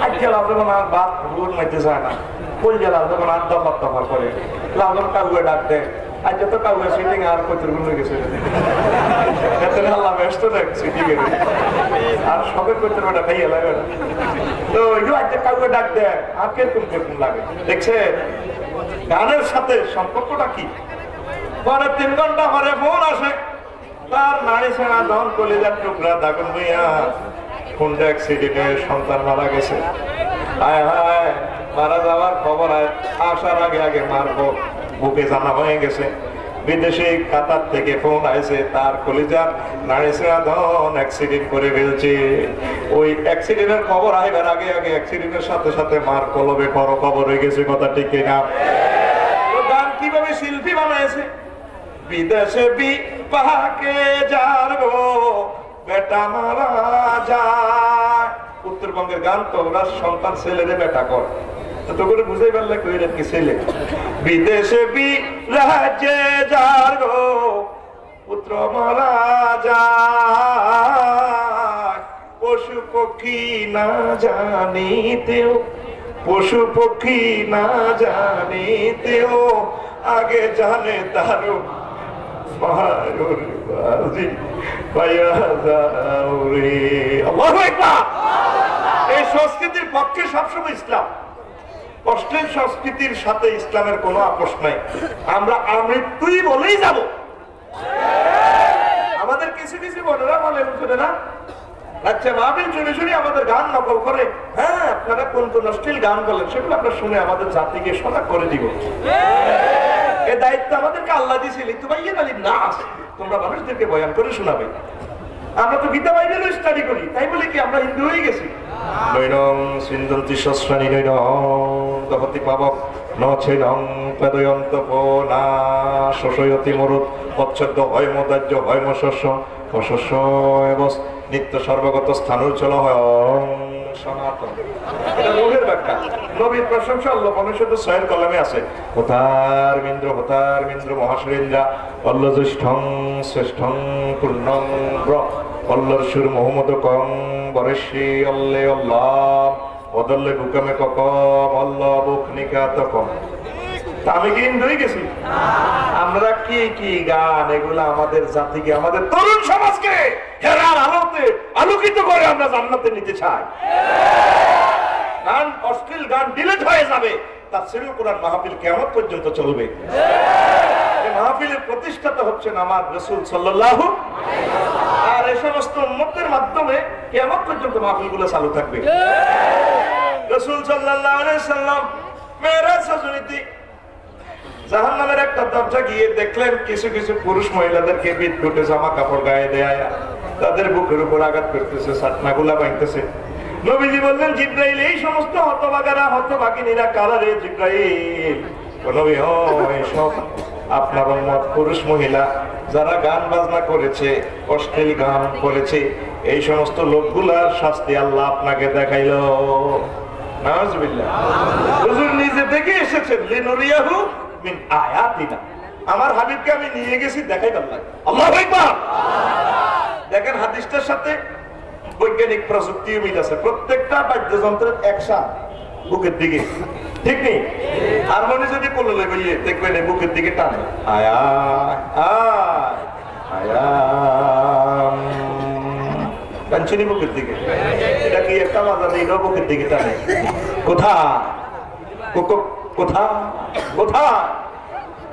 আজকে লাভ যখন আর বাদ ভুল মাইতে চায় না, কোন যে লাভ যখন আর দফা দফা করে লাভ যখন কাউকে ডাক দেয়, আজ যত কাউকে সিটিং আর কচুর গুণ গেছে আল্লাহ ব্যস্ত দেখ সিটি গেলে আর সবের করতে বেটা খাইয়ে লাগে না। তো ওইগুলো আজকে কাউকে ডাক দেয় আর কিরকম কিরকম লাগে দেখছে। গানের সাথে সম্পর্কটা কি? পরে 3 ঘন্টা পরে ফোন আসে, তার নারী সেনা দন কলিজার টুকরা দাগুন হইয়া কোনটা অ্যাক্সিডেন্টে সন্তান মারা গেছে। হায় হায়, মারা যাওয়ার খবর আসার আগে আগে মারবো বুকে জানা হয়ে গেছে। বিদেশে কাতার থেকে ফোন আসে, তার কলিজার নারী সেনা দন অ্যাক্সিডেন্ট করে ফেলছে। ওই অ্যাক্সিডেন্টের খবর আইবার আগে আগে অ্যাক্সিডেন্টের সাথে সাথে মার কলবে বড় খবর হয়ে গেছে। কথা ঠিক কিনা? গান কিভাবে শিল্পী বানাইছে? বিদেশে বিপাকে যার গো বেটা মারা যায়। উত্তরবঙ্গের গান তো ওরা সন্তান ছেলেরে বেটা কর, তো করে বুঝাই পারলে কইরা কি ছেলে। বিদেশে বিরাজে যার গো পুত্র মারা যায়, পশু পক্ষী না জানিতেও, পশু পক্ষী না জানিতেও আগে জানে তার বাজি পাইয়া যাও রে। আল্লাহু আকবার। এই সংস্কৃতির পক্ষে সবসময় ইসলাম। অশ্লীল সংস্কৃতির সাথে ইসলামের কোনো আপোষ নাই। আমরা আমৃত্যুই বলেই যাব। আমাদের কিছু কিছু বোনেরা বলে শুনে না, আচ্ছা মাহফিল শুনে শুনে আমাদের গান নকল করে, হ্যাঁ আপনারা কোন কোন অশ্লীল গান বলেন সেগুলো আমরা শুনে আমাদের জাতিকে সজাগ করে দিব। এই দায়িত্ব আমাদেরকে আল্লাহ দিয়েছিল, তোমরা মানুষদেরকে বয়ান করে শোনাবে। আমরা তো গীতা বাইবেল স্টাডি করি, তাই বলে কি আমরা হিন্দু হয়ে গেছি? নৈনং সিন্ধন্তি সস্রানি নৈনং দহতি পাবক নছেনং পেদয়ন্ত না শোষয়তি মরুত অচ্ছদ্য হয় মদার্য হয় মশস্য অশস্য এবং নিত্য সর্বগত স্থানুচল হয় সনাতন। এটা নবীর ব্যাখ্যা, নবীর প্রশংসা আল্লাহ পরিষদ সয়ের কলমে আছে। হতার মিন্দ্র মহাশরীন্দ্রা অল্লজ্যেষ্ঠং শ্রেষ্ঠং পূর্ণং অল্লর সুর মোহাম্মদ কং বরেশী অল্লে অল্লাহ অদল্লে বুকামে ককম অল্ল বুক নিকাত কম। আমি কি হিন্দু হয়ে গেছি? আমরা কি কি গান এগুলা আমাদের জাতিকে, আমাদের তরুণ সমাজকে হেরার আলোতে আলোকিত করে আমরা জান্নাতে নিতে চাই। গান, অশ্লীল গান ডিলিট হয়ে যাবে, তাফসীরুল কুরআন মাহফিল কিয়ামত পর্যন্ত চলবে। এই মাহফিলের প্রতিষ্ঠাতা হচ্ছেন আমার রাসূল সাল্লাল্লাহু আলাইহি ওয়াসাল্লাম, আর এই সমস্ত উম্মতের মাধ্যমে কিয়ামত পর্যন্ত মাহফিলগুলো চালু থাকবে। রাসূল সাল্লাল্লাহু আলাইহি ওয়াসাল্লাম মেরাজ রজনীতে জাহান্নামের একটা দরজা গিয়ে দেখলেন কিছু কিছু পুরুষ মহিলাদেরকে বিদ্যুটে জামা কাপড় গায়ে দেয়া, তাদের বুকের উপর আঘাত করতেছে, সাতনাগুলা বাইতেছে। নবীজি বললেন, জিব্রাইল এই সমস্ত হতভাগারা হতভাগিনীরা কারা রে জিব্রাইল? নবী, সব আপনার উম্মত পুরুষ মহিলা যারা গান বাজনা করেছে, অশ্লীল গান করেছে, এই সমস্ত লোকগুলার শাস্তি আল্লাহ আপনাকে দেখাইল। নাউজুবিল্লাহ। হুজুর নিজে থেকে এসেছেন লিনুরিয়াহু মিন আয়াতিনা, আমার হাবিবকে আমি নিয়ে গেছি দেখাই পারলাম। আল্লাহু আকবার। দেখেন হাদিসটার সাথে বৈজ্ঞানিক প্রযুক্তিও মিল আছে। প্রত্যেকটা বাদ্যযন্ত্রের অ্যাকশন বুকের দিকে, ঠিক নেই? হারমোনি যদি পললে বইয়ে দেখবেন বুকের দিকে টানে, আয়া আয়া কাঞ্চনি বুকের দিকে। এটা কি একটা মাজা দিল বুকের দিকে টানে? কোথায় কোথায় কোথায়?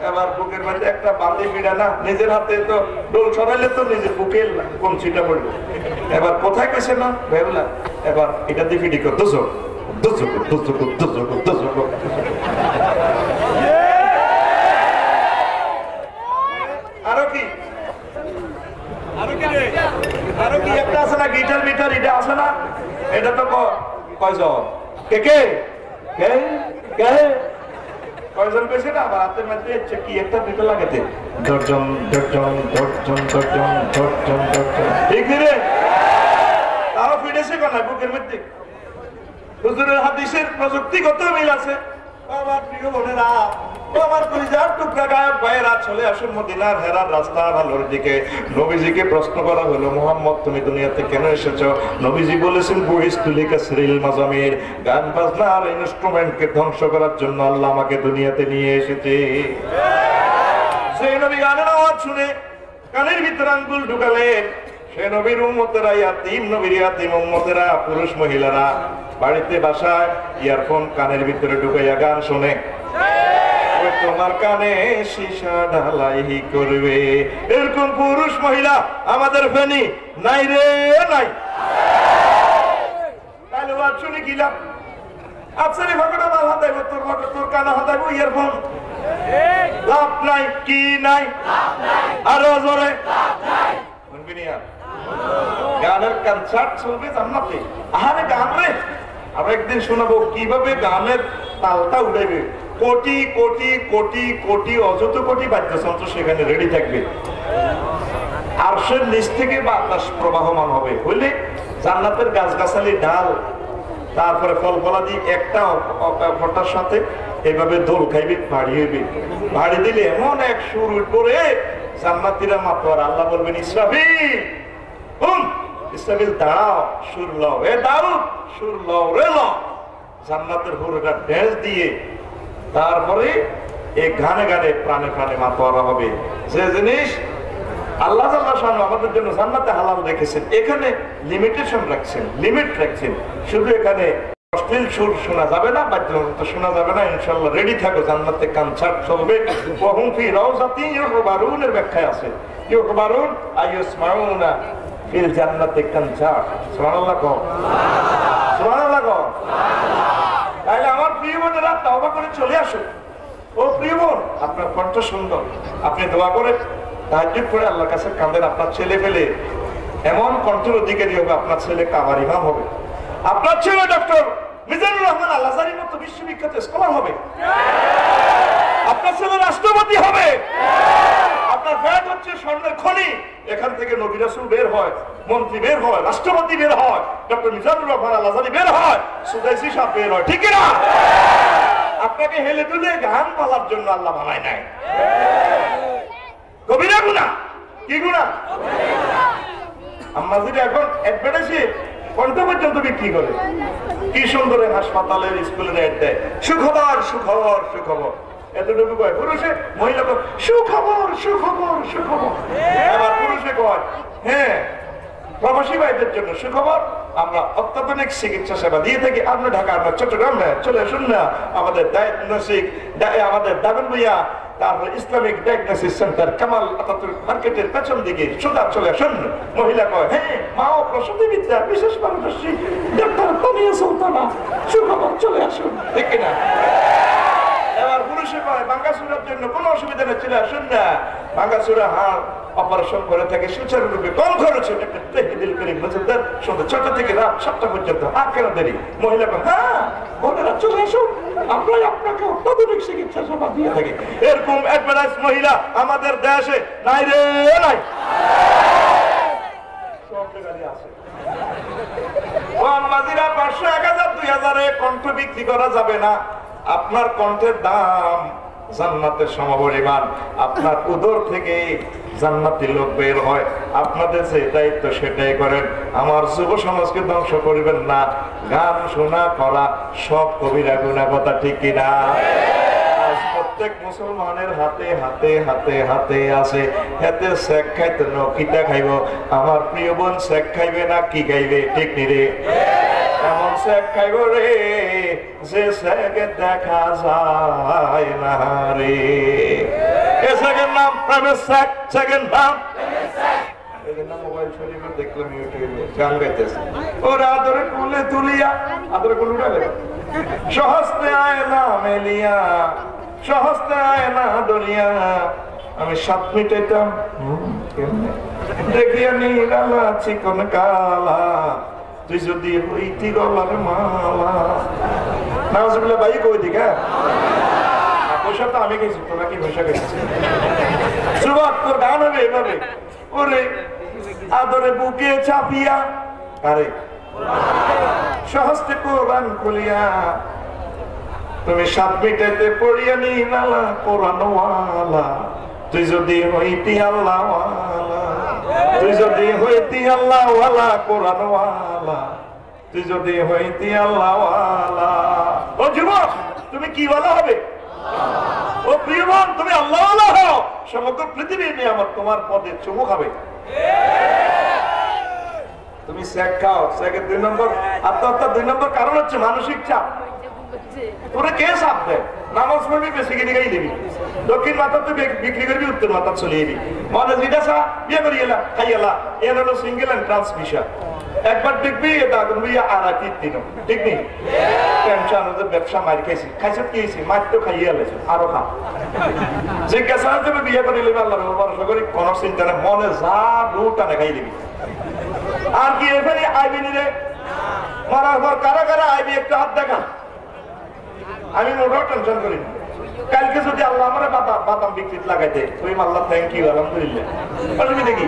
এবার বুকের মধ্যে একটা বাঁধে বিড়া না, নিজের হাতে তো ডোল সরাইলে তো নিজের বুকে কঞ্চিটা পড়বে। এবার কোথায় গেছে না ভেবলা, এবার এটা দিয়ে ফিটি করতো আরো কি আরো কি একটা আছে না, গিটার মিটার এটা আছে না, এটা তো কয়জন কে কে কে কে কয়জন পেয়েছে না? আবার হাতের মধ্যে কি একটা দুটো লাগাতে দর্জন দর্জন দর্জন দর্জন দর্জন দর্জন, ঠিক রে? তাও ফিরেছে কোনা বুকের মধ্যে। হুজুরের হাদিসের প্রযুক্তিগত মিল আছে। আমার প্রিয় বোনেরা, আমার পরিজার টুকরা গায়ক ভাইয়েরা, চলে আসুন মদিনার হেরার রাস্তা ভালোর দিকে। নবীজিকে প্রশ্ন করা হলো, মুহাম্মদ তুমি দুনিয়াতে কেন এসেছো? নবীজি বলেছেন, বুইস্তুলিকা সিরিল মাজামির, গান বাজনার ইনস্ট্রুমেন্টকে ধ্বংস করার জন্য আল্লাহ আমাকে দুনিয়াতে নিয়ে এসেছে। সেই নবী গানের আওয়াজ শুনে কানের ভিতরে আঙ্গুল ঢুকালেন। সে নবীর উম্মতেরা, ইয়াতীম নবীর ইয়াতীম উম্মতেরা, পুরুষ মহিলারা বাড়িতে বাসায় ইয়ারফোন কানের ভিতরে ঢুকাইয়া গান শোনে। তোমার কানে সীসা ঢালাই করবে, এরকম পুরুষ মহিলা আমাদের ফেনি নাই রে নাই। তাহলে ওয়াজ শুনে গিলাম, আফসারি ভাগটা মাল হাতাইব, তোর কানে হাতাইব ইয়ারফোন, লাভ নাই কি নাই, আরো জোরে গানের কনসার্ট চলবে জান্নাতে। আরে গান রে, আমরা একদিন শোনাবো কিভাবে গানের তালটা উঠাইবে। কোটি কোটি কোটি কোটি অযত কোটি বাদ্যযন্ত্র সেখানে রেডি থাকবে। আরশের নিচ থেকে বাতাস প্রবাহমান হবে, হইলে জান্নাতের গাছগাছালি ডাল, তারপরে ফল ফলাদি একটা অপরটার সাথে এভাবে দোল খাইবে, ভারী হইবে। ভারী দিলে এমন এক সুর উঠবে জান্নাতীরা মাতোয়ারা। আল্লাহ বলবেন, ইসরাফিল ইসরাফিল দাঁড়াও, সুর লও, এ দাউদ সুর লও রে লও। জান্নাতের হুরটা ড্যান্স দিয়ে তারপরে এই গানে গানে প্রাণে প্রাণে মাতোয়ারা হবে। যে জিনিস আল্লাহ শাআনহু আমাদের জন্য জান্নাতে হালাল রেখেছেন, এখানে লিমিটেশন রাখছেন, লিমিট রাখছেন। শুধু এখানে অশ্লীল সুর শোনা যাবে না, বাদ্যযন্ত্র শোনা যাবে না। ইনশাআল্লাহ রেডি থাকো, জান্নাতে কনসার্ট চলবে। ওয়াহুম ফি রাউযাতি ইউহবারুনের ব্যাখ্যা আছে, ইউহবারুন আইয়াসমাউনা ফিল জান্নাতি কনসার্ট। সুবহানাল্লাহ কও, সুবহানাল্লাহ কও। তাহলে আমার প্রিয় বোনেরা তওবা করে চলে আসুন। ও প্রিয় বোন, আপনার কণ্ঠ সুন্দর, আপনি দোয়া করে তাহাজ্জুদ করে আল্লাহর কাছে কাঁদেন। আপনার ছেলে পেলে এমন কণ্ঠের অধিকারী হবে, আপনার ছেলে কাবার ইমাম হবে, আপনার ছেলে ডক্টর মিজানুর রহমান আল আজহারির মতো বিশ্ববিখ্যাত স্কলার হবে, আপনার ছেলে রাষ্ট্রপতি হবে, আপনার ফ্যাট হচ্ছে স্বর্ণের খনি, এখান থেকে নবী রাসূল বের হয়, মন্ত্রী বের হয়, রাষ্ট্রপতি বের হয়, ডক্টর মিজানুর রহমান আল আজহারি বের হয়, সুদাইসি সাহেব বের হয়, ঠিক না? আপনাকে হেলে দুলে গান পালার জন্য আল্লাহ বানায় নাই। কবিরা গুনাহ, কি গুনাহ? আমরা যদি এখন অ্যাডভার্টাইজে কণ্ঠ পর্যন্ত বিক্রি করে, কি সুন্দর হাসপাতালের স্কুলের অ্যাড দেয়, সুখবর সুখবর সুখবর, এতটুকু কয় পুরুষে, মহিলা কয় সুখবর সুখবর সুখবর। এবার পুরুষে কয় হ্যাঁ প্রবাসী ভাইদের জন্য সুখবর, আমরা অত্যাধুনিক চিকিৎসা সেবা দিয়ে থাকি। আমরা ঢাকা, আমরা চট্টগ্রাম চলে আসুন না, আমাদের ডায়াগনস্টিক, আমাদের দাগনভূঞা, তারপর Islamic diagnosis centre Kamal Ataturk মার্কেটের পেছন দিকে সোজা চলে আসুন। মহিলা কয় হ্যাঁ মা ও প্রসূতি বিদ্যা বিশেষ পারদর্শী ডাক্তার তানিয়া সুলতানা, সুখবর চলে আসুন, ঠিক কিনা? এবার পুরুষে কয় বাঙ্গাসুরার জন্য কোনো অসুবিধা নেই, চলে আসুন না, বাঙ্গাসুরা হাড় অপারেশন করে থাকে সুচারুরূপে কম খরচে, সন্ধ্যা 6টা থেকে রাত 7টা পর্যন্ত, আর কেন দেরি? মহিলা কয় হ্যাঁ বোনেরা চলে আসুন, আমরাই আপনাকে অত্যাধুনিক চিকিৎসা সেবা দিয়ে থাকি। এরকম অ্যাডভার্টাইজ মহিলা আমাদের দেশে নাই রে নাই, সব জায়গায় আছে। 500, 1000, 2000 কণ্ঠ বিক্রি করা যাবে না। আপনার কণ্ঠের দাম জান্নাতের সমপরিমাণ। আপনার উদর থেকে জান্নাতি লোক বের হয়। আপনাদের যে দায়িত্ব সেটাই করেন। আমার যুব সমাজকে ধ্বংস করবেন না। গান শোনা করা সব কবিরা গুনাহ, কথা ঠিক কিনা? প্রত্যেক মুসলমানের হাতে হাতে হাতে হাতে আছে, হাতে শেখ খাইতে নকিটা খাইব। আমার প্রিয় বোন শেখ খাইবে না কি খাইবে, ঠিক নি রে? এমন শেখ খাইব রে যে শেখ দেখা যায় না রে। এ শেখের নাম প্রেমের শেখ, শেখের নাম মোবাইল শরীফে দেখলাম ইউটিউবে গান গাইতেছে, ওরা আদরে কুলে তুলিয়া, আদরে কুলে উঠালে সহস্তে আয় না মেলিয়া, সহস্তে আয় না দরিয়া, আমি 7 মিটাইতাম দেখিয়া নিরালা চিকন কালা, তুই যদি হইতি গলার মালা। নাউজুবিল্লাহ, ভাই কই দিক? হ্যাঁ পয়সা তো আমি গেছি, তোরা কি পয়সা গেছিস? সুবাদ তোর গান হবে এভাবে, ওরে আদরে বুকে চাপিয়া, আরে সহস্তে কোরআন খুলিয়া, তুমি 7 মিটাইতে পড়িয়া নিরালা কোরআনওয়ালা, তুই যদি হইতি আল্লাহওয়ালা, তুই যদি হইতি আল্লাহওয়ালা কোরআনওয়ালা, তুই যদি হইতি আল্লাহওয়ালা। ও যুবক, তুমি কি ওয়ালা হবে? ও প্রিয় বোন, তুমি আল্লাহওয়ালা হও, সমগ্র পৃথিবীর নিয়ামত তোমার পদে চুমু খাবে। তুমি শেখ খাও, শেখের 2 নম্বর আত্মহত্যা, 2 নম্বর কারণ হচ্ছে মানসিক চাপ। তোরা কে চাপ দেয়? নামাজ পড়বি, বেশি কিনে গাই দিবি, দক্ষিণ মাথা তো বিক্রি করবি, উত্তর মাথা চলে যাবি, মনে যেটা চা বিয়ে করি এলা খাই এলা, এর হলো সিঙ্গেল এন্ড ট্রান্সমিশন। একবার দেখবি এটা করবি আর 3 দিন, ঠিক নেই? টেনশন ওদের ব্যবসা মার খাইছি, খাইছে কি হয়েছে? মার তো খাইয়ে এলেছে, আরো খা। জিজ্ঞাসা তুমি বিয়ে করে নেবে, আল্লাহ ভরসা করি, কোনো চিন্তা নেই, মনে যা দুটা না খাই দিবি। আর কি এখানে আইবি নি রে? মরার পর কারা কারা আইবি একটু হাত দেখা। আমি মোটাও টেনশন করি না। কালকে যদি আল্লাহ আমার বাদাম বিক্রি লাগাইতে, তুই আল্লাহ থ্যাংক ইউ আলহামদুলিল্লাহ, অসুবিধা কি?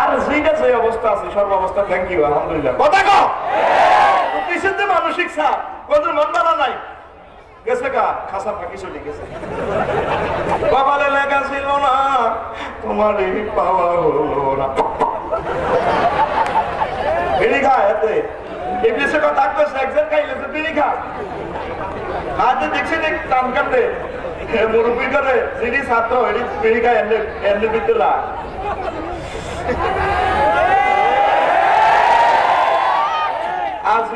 আর যেটা যে অবস্থা আছে সর্ব অবস্থা থ্যাংক ইউ আলহামদুলিল্লাহ, কথা কও। কিসের যে মানসিক চাপ, কত মন মানা নাই গেছে গা, খাসা ফাঁকি চলে গেছে। কপালে লেখা ছিল না তোমার এই পাওয়া হলো না। বিড়ি খা এতে ইবলিসে কথা কইছে, একজন খাইলে তো বিড়ি খা। আজ দেখছি দেখ টান কাটে মুরব্বী করে যিনি ছাত্র এটি বিড়ি খায় এমনি ভিতরে আজ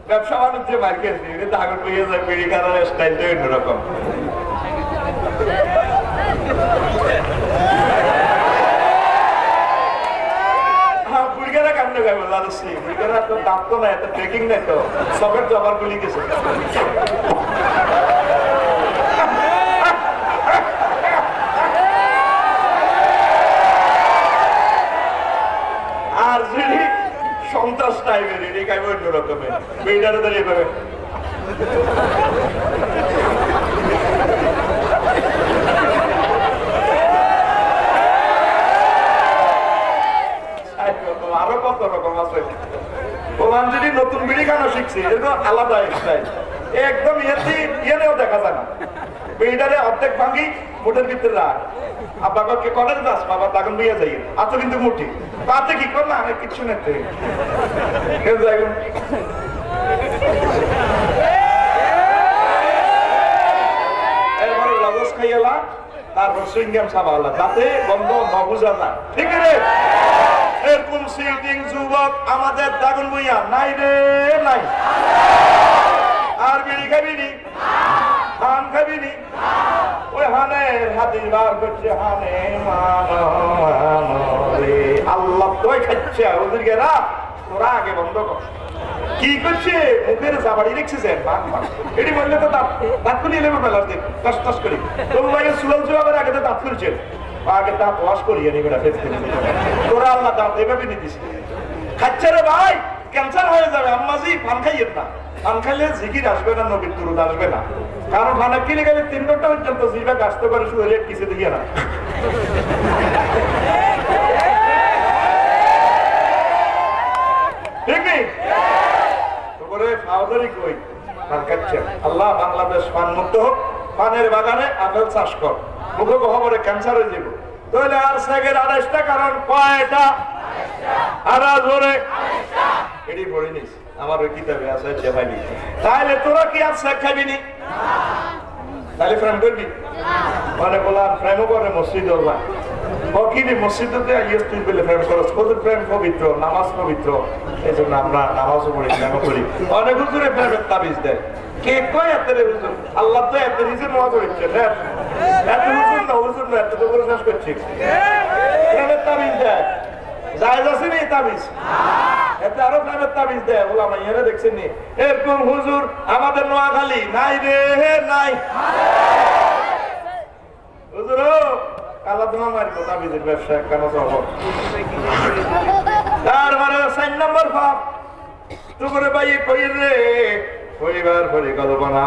ব্যবসা বাণিজ্য মার্কেট দাগন বইয়ে যায় বিড়ি খাওয়ার স্টাইলটা অন্যরকম। বুড়িগারা কামনে গাইব লালসি বুড়িগারা তো দাম তো নাই, এত ট্রেকিং নাই, তো সবের জবার গুলি গেছে। আর যদি সন্ত্রাস টাইপের এটি গাইব অন্য রকমের বেইটারে ধরে এভাবে আরো কত রকম আছে। ওমান যদি নতুন বিড়ি গানো শিখছে এটা আলাদা স্টাইল, একদম ইয়েও দেখা যায় না। বিড়িটারে অর্ধেক ভাঙি মুঠের ভিতরে রাখ, আব্বাকে কলেজ দাস বাবা তখন বিয়ে যাই আছো কিন্তু মুঠি তাতে কি কর না অনেক কিছু নেই। এরপরে লগস খাইয়ালা, তারপর সুইংগাম সাবালা, যাতে বন্ধ নবুঝা যায়। ঠিক রে? এরকম সিটিং যুবক আমাদের দাগন বইয়া নাই রে নাই। আর বিড়ি খাবিনি, ধান খাবিনি, ওই হানের হাতি বার করছে হানে রে আল্লাহ তোই খাচ্ছে ওদের গেরা তোরা আগে বন্ধ কর। কি করছে মুখের চাবাড়ি দেখছেন এটি বললে তো দাঁত খুলিয়ে নেবে বেলার দিন টস টস করি। তবু ভাই সুলাল জবাবের আগে তো দাঁত খুলছে, আগে দাঁত ওয়াশ করিয়ে নিবে না ফেস করে তোরা আল্লাহ দাঁত এভাবে নিয়ে দিস। খাচ্ছে রে ভাই ক্যান্সার হয়ে যাবে আম্মাজি, পান খাইয়েন না। পান খাইলে জিকির আসবে না, নবীর দুরূদ আসবে না। কারণ খানা কিনে গেলে 3 ঘন্টা পর্যন্ত জিভে গাছতে পারে শুয়ে কিছু দিয়ে না। ঠিক নেই? তারপরে ফাউদারি কই পান খাচ্ছে। আল্লাহ বাংলাদেশ পান মুক্ত হোক, পানের বাগানে আপেল চাষ কর, মুখে খবরে ক্যান্সার হয়ে যাবো। তাহলে আর সেকেন্ড 28টা, কারণ কয়টা আর জোরে এটি পড়ে নিস আমার ওই কিতাবে আছে ভাইনি। তাহলে তোরা কি আর শেখ খাবিনি? তাহলে প্রেম করবি? মানে বললাম প্রেমও করে মসজিদ কিনে মসজিদে ইয়েস তুই বলে প্রেম করস, ওদের প্রেম পবিত্র, নামাজ পবিত্র, এই জন্য আমরা নামাজও পড়ি প্রেমও করি। অনেক হুজুরে প্রেমের তাবিজ দেয়। কে কয় এত হুজুর? আল্লাহ তো এত নিজের মত হচ্ছে এত হুজুর না, হুজুর না, এত তো করে শেষ করছি প্রেমের তাবিজ দেয়। জায়েজ আছে নি তাবিজ? এতে আরো প্রেমের তাবিজ দেয়। বললাম এরা দেখছেন নি এরকম হুজুর আমাদের নোয়াখালী নাই রে নাই। হুজুর কালা ধোঁয়া মারিব তাবিজের ব্যবসা কেন চলব। তারপরে 4 নম্বর ভাব তু করে ভাই কই রে পরিবার পরিকল্পনা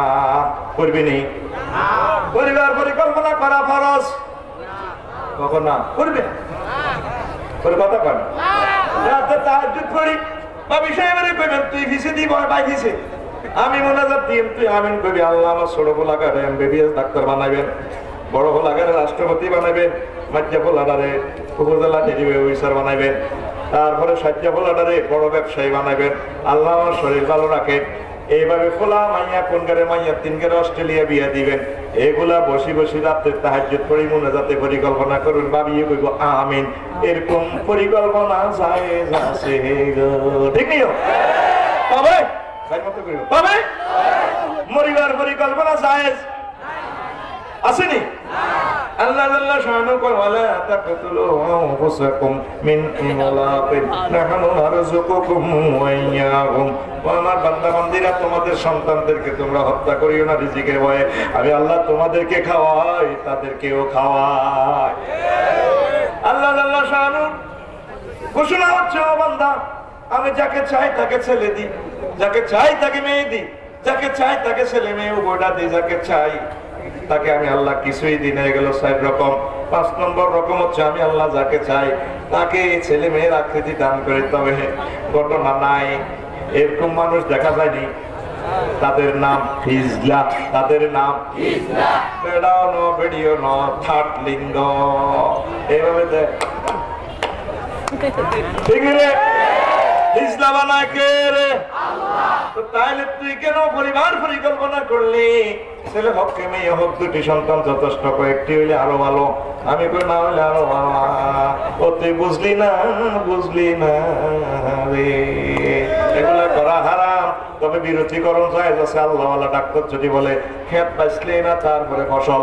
করবি নি? পরিবার পরিকল্পনা করা ফরজ। কখন না করবে কথা কন রাতে তাহাজ্জুদ করি বা বিষয় এবারে কইবেন তুই ভিসে দিব ভাই ভিসে আমি মোনাজাত দিম, তুই আমিন কবি। আল্লাহ আমার ছোট পোলাকারে এমবিবিএস ডাক্তার বানাইবেন, বড় পোলাকারে রাষ্ট্রপতি বানাইবেন, মাজ্জা পোলাটারে উপজেলা ডেলিভারি অফিসার বানাইবেন, তারপরে সাজ্জা পোলাটারে বড় ব্যবসায়ী বানাইবেন। আল্লাহ আমার শরীর ভালো রাখেন। এইভাবে ফোলা মাইয়া কোন গারে মাইয়া 3 গারে অস্ট্রেলিয়া বিয়া দিবেন। এগুলা বসি বসি রাতে তাহাজ্জুদ পড়ি মোনাজাতে পরিকল্পনা করুন, ভাবিয়ে কইব আমিন। এরকম পরিকল্পনা জায়েজ আছে গো। ঠিক নিও তবে ভাই মত করিও তবে মরিবার পরিকল্পনা জায়েজ আসেনি? আল্লাহ আল্লাহ শানু কর ওয়ালা তাকতুলু আনফুসাকুম মিন ইমলাকিন নাহনু নারযুকুকুম ওয়া ইয়াহুম। আমার বান্দা বান্দীরা তোমাদের সন্তানদেরকে তোমরা হত্যা করিও না রিজিকের ভয়ে। আমি আল্লাহ তোমাদেরকে খাওয়াই তাদেরকেও খাওয়াই। আল্লাহ আল্লাহ শানু ঘোষণা হচ্ছে ও বান্দা আমি যাকে চাই তাকে ছেলে দিই, যাকে চাই তাকে মেয়ে দিই, যাকে চাই তাকে ছেলে মেয়ে উভয়টা দিই, যাকে চাই তাকে আমি আল্লাহ কিছুই দিন হয়ে গেল 4 রকম। 5 নম্বর রকম হচ্ছে আমি আল্লাহ যাকে চাই তাকে ছেলে মেয়ের আকৃতি দান করি। তবে ঘটনা নাই এরকম মানুষ দেখা যায়নি। তাদের নাম হিজলা, তাদের নাম বেড়াও ন বেড়িও ন থার্ড লিঙ্গ এইভাবে দেয়। ঠিক রে হিজলা বানায় কে রে? তো তাইলে তুই কেন পরিবার পরিকল্পনা করলি? ছেলে হোক কে মেয়ে হোক, দুটি সন্তান যথেষ্ট, কয়েকটি হইলে আরো ভালো। আমি কই না হইলে আরো ভালো। ও তুই বুঝলি না রে, এগুলা করা হারাম। তবে বিরতিকরণ যায় যাচ্ছে। আল্লাহওয়ালা ডাক্তার যদি বলে খেত বাঁচলে না তারপরে ফসল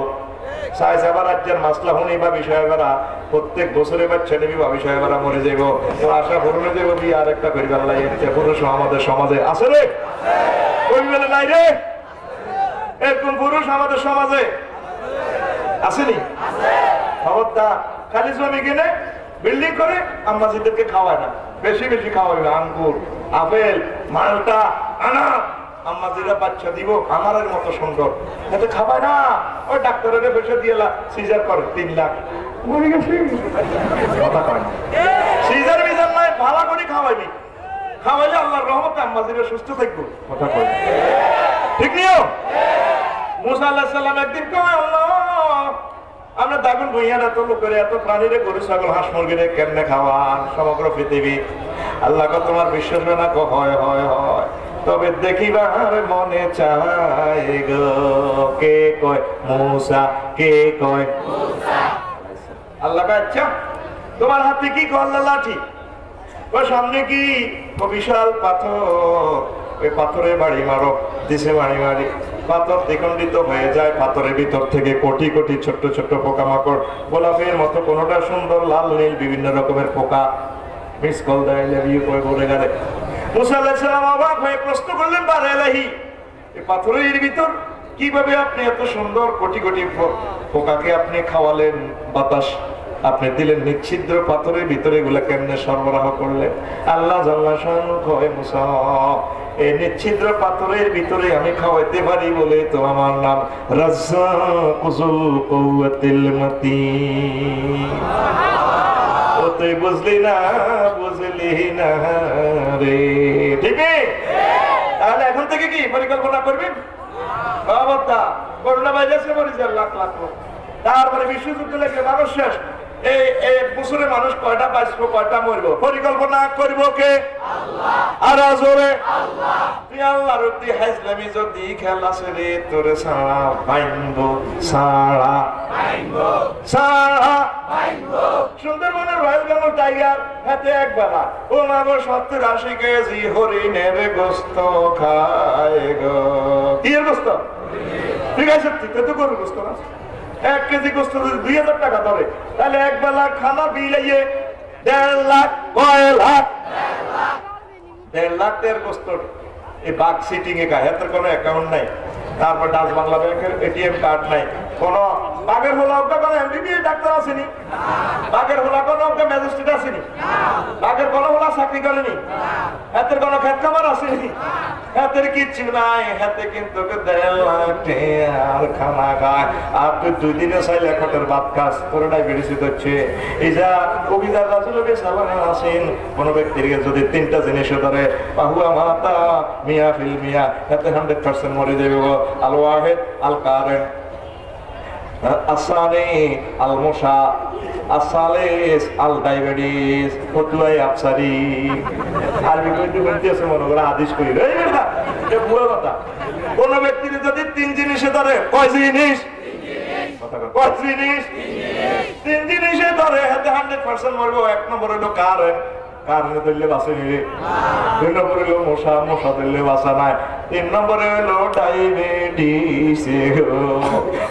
চাইছে, আবার রাজ্যের মাসলা হুনি বা বিষয়বেরা প্রত্যেক বছরে বাচ্চা নিবি বা বিষয়বেরা মরে যাইব, তোর আশা পূরণে যাবো বিয়ে আর একটা পরিবার লাগিয়েছে। পুরুষ আমাদের সমাজে আছে রে? পরিবার নাই রে? এরকম পুরুষ আমাদের সমাজে আসেনি? খবরদার, খালি জমি কিনে বিল্ডিং করে আম্মাজিদেরকে খাওয়ায় না, বেশি বেশি খাওয়াবে। আঙ্গুর, আপেল, মালটা, আনার আম্মাজিরা বাচ্চা দিব আমারের মতো সুন্দর, এতে খাবায় না। ওই ডাক্তারের পয়সা দিয়ে সিজার করে 3 লাখ, মরে গেছে। কথা কয় না, সিজার মিজার নাই, ভালো করে খাওয়াইবি। খাওয়াইলে আল্লাহর রহমতে আম্মাজিরা সুস্থ থাকবো। কথা কয় ঠিক নিও। মুসা আলাইহিস সালাম একদিন কয়, আল্লাহ আমরা দাগুন ভুইয়ার এত লোকের এত প্রাণীরে গরু ছাগল হাঁস মুরগিরে কেমনে খাওয়ান সমগ্র পৃথিবী? আল্লাহ তোমার বিশ্বাস না? হয় হয় হয়, তবে দেখিবার মনে চায় গো। কে কয় মুসা? কে কয় মুসা? আল্লাহ আচ্ছা তোমার হাতে কি কল্লা লাঠি? সামনে কি বিশাল পাথর, ওই পাথরে বাড়ি মারো। দিছে বাড়ি মারি, পাথর দ্বিখণ্ডিত হয়ে যায়। পাথরের ভিতর থেকে কোটি কোটি ছোট্ট ছোট্ট পোকামাকড়, গোলাপের মতো, কোনোটা সুন্দর লাল নীল বিভিন্ন রকমের পোকা মিস কল দেয় বলে গেলে। মুসা আলাইহিস সালাম অবাক হয়ে প্রশ্ন করলেন, বারে এলাহি, এই পাথরের ভিতর কিভাবে আপনি এত সুন্দর কোটি কোটি পোকাকে আপনি খাওয়ালেন? বাতাস আপনি দিলেন, নিচ্ছিদ্র পাথরের ভিতরে এগুলা কেমনে সরবরাহ করলেন? আল্লাহ জাল্লা শানু কয়, মুসা এই নিচ্ছিদ্র পাথরের ভিতরে আমি খাওয়াইতে পারি বলে তো আমার নাম রাজ্জাকুল কুওয়াতিল মাতিন। ও তুই বুঝলি না রে? ঠিক তাহলে এখন থেকে কি পরিকল্পনা করবেন? বাবা করোনা ভাইরাসে মরে যায় লাখ লাখ লোক, তারপরে বিশ্বযুদ্ধ লেগে মানুষ শেষ। এই বছরে মানুষ কয়টা বাঁচবো, কয়টা মরবো? পরিকল্পনা করব কে? আর জোরে তুই আল্লাহর উদ্দি হাইজলামি যদি খেলা ছেড়ে তোরে সারা বাইনবো, সারা সুন্দরবনের রয়্যাল বেঙ্গল টাইগার হাতে একবেলা ও মাগো 70-80 কেজি হরিণের গোস্ত খায় গো। কি এর গোস্ত? ঠিক আছে, তো গরুর গোস্ত না। 1 কেজি গোস্ত যদি 2000 টাকা ধরে, তাহলে একবেলা খানা বিলাইয়ে 1.5 লাখ। কয় লাখ? 1.5 লাখের গোস্ত। এই বাঘ সিটিং এ গায়ে হাতের কোনো অ্যাকাউন্ট নাই, তারপর ডাচ বাংলা ব্যাংকের এটিএম কার্ড নাই, কোন বাঘের হলা কোনো এমবিবিএস ডাক্তার আসেনি, বাঘের হলা কোনো ম্যাজিস্ট্রেট আসেনি, বাঘের কোনো হলা চাকরি করেনি, হাতের কোনো খেত খাবার আসেনি, হাতের কিচ্ছু নাই। হাতে কিন্তু 1.5 লাখ আর খানা খায়। আর তুই 2 দিনে 6 লাখ ভাত খাস, তোর ডায়াবেটিস হচ্ছে। এই যা কবিতার রাজুলকে সাবানা আসেন, কোন ব্যক্তির যদি 3টা জিনিস ধরে, বাহুয়া মাতা মিয়া ফিল মিয়া, হাতে 100% মরে যাবে। আল ওয়াহিদ আল কারেন, আসানি আল মুসা, আসালিস আল ডায়াবেটিস, ফতুয়াই আফসারি। আরবি কইতে বলতে আছে মনে করে হাদিস কই রে, এটা পুরো কথা। কোন ব্যক্তির যদি 3 জিনিসে ধরে, কয় জিনিস? কয় জিনিস? 3 জিনিসে ধরে, হাতে 100% মরবো। 1 নম্বর হলো কারেন, কারণে ধরলে বাঁচে নিবে। 2 নম্বরে হলো মশা, মশা ধরলে বাঁচা নাই। 3 নম্বরে হলো ডায়াবেটিস,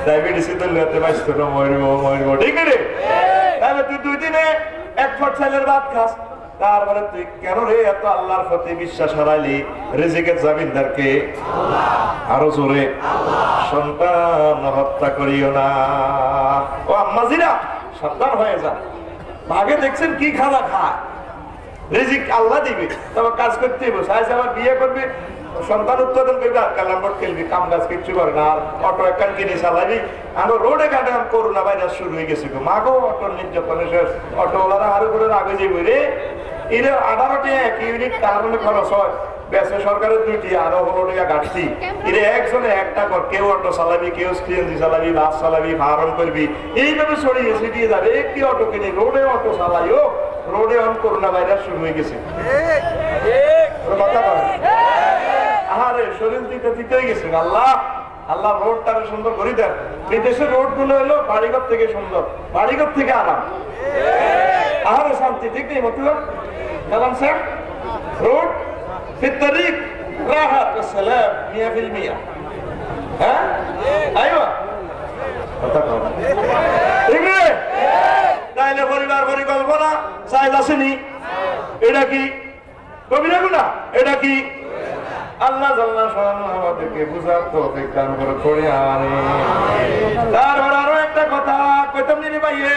ডায়াবেটিস ধরলে হাতে বাঁচতে না, মরবো। ঠিক রে? তাহলে তুই 2 দিনে 1 ফট চালের ভাত খাস, তারপরে তুই কেন রে এত আল্লাহর প্রতি বিশ্বাস হারাইলি? রিজিকের জামিনদারকে? আরো জোরে, সন্তান হত্যা করিও না। ও আম্মাজিরা সাবধান হয়ে যা। ভাগে দেখছেন কি খানা খায়, রিজিক আল্লাহ দিবে, তবে কাজ করতে হবে। সাইজ আবার বিয়ে করবি, সন্তান উৎপাদন করবি, আর কালাম্বর খেলবি, কাম কাজ কিচ্ছু করে না। আর অটো একখান কিনে চালাবি। আমার রোডে ঘাটে করোনা ভাইরাস শুরু হয়ে গেছে গো মাগো, অটোর নির্যাতনে শেষ। অটোওয়ালারা আরো করে আগে যাবো রে। এর 18টি 1 ইউনিট কারণে খরচ হয়, বেসে সরকারের 2টি, আরো 16 টাকা ঘাটতি। এর একজনে একটা কর, কেউ অটো চালাবি, কেউ সিএনজি চালাবি, বাস চালাবি, ভাড়ন করবি, এইভাবে ছড়িয়ে ছিটিয়ে যাবে। একটি অটো কিনে রোডে অটো চালাইও, রোডে অন করোনা ভাইরাস শুরু হয়ে গেছে। কথা বলেন আহারে শরীর দিতে দিতেই গেছে আল্লাহ আল্লাহ রোডটাকে সুন্দর করে দেন বিদেশের রোড গুলো হলো বাড়িঘর থেকে সুন্দর বাড়িঘর থেকে আরাম আহারে শান্তি ঠিক নেই মতলব কালাম স্যার রোড في الطريق راحة والسلام 100% ها ايوه তাইলে পরিবার পরিকল্পনা চাইল আসেনি এটা কি কবিরা গুনাহ এটা কি আল্লাহ জাল্লা শাআনহু আমাদেরকে বুঝার তৌফিক দান করে তারপর আরো একটা কথা কইতাম নি ভাইয়ে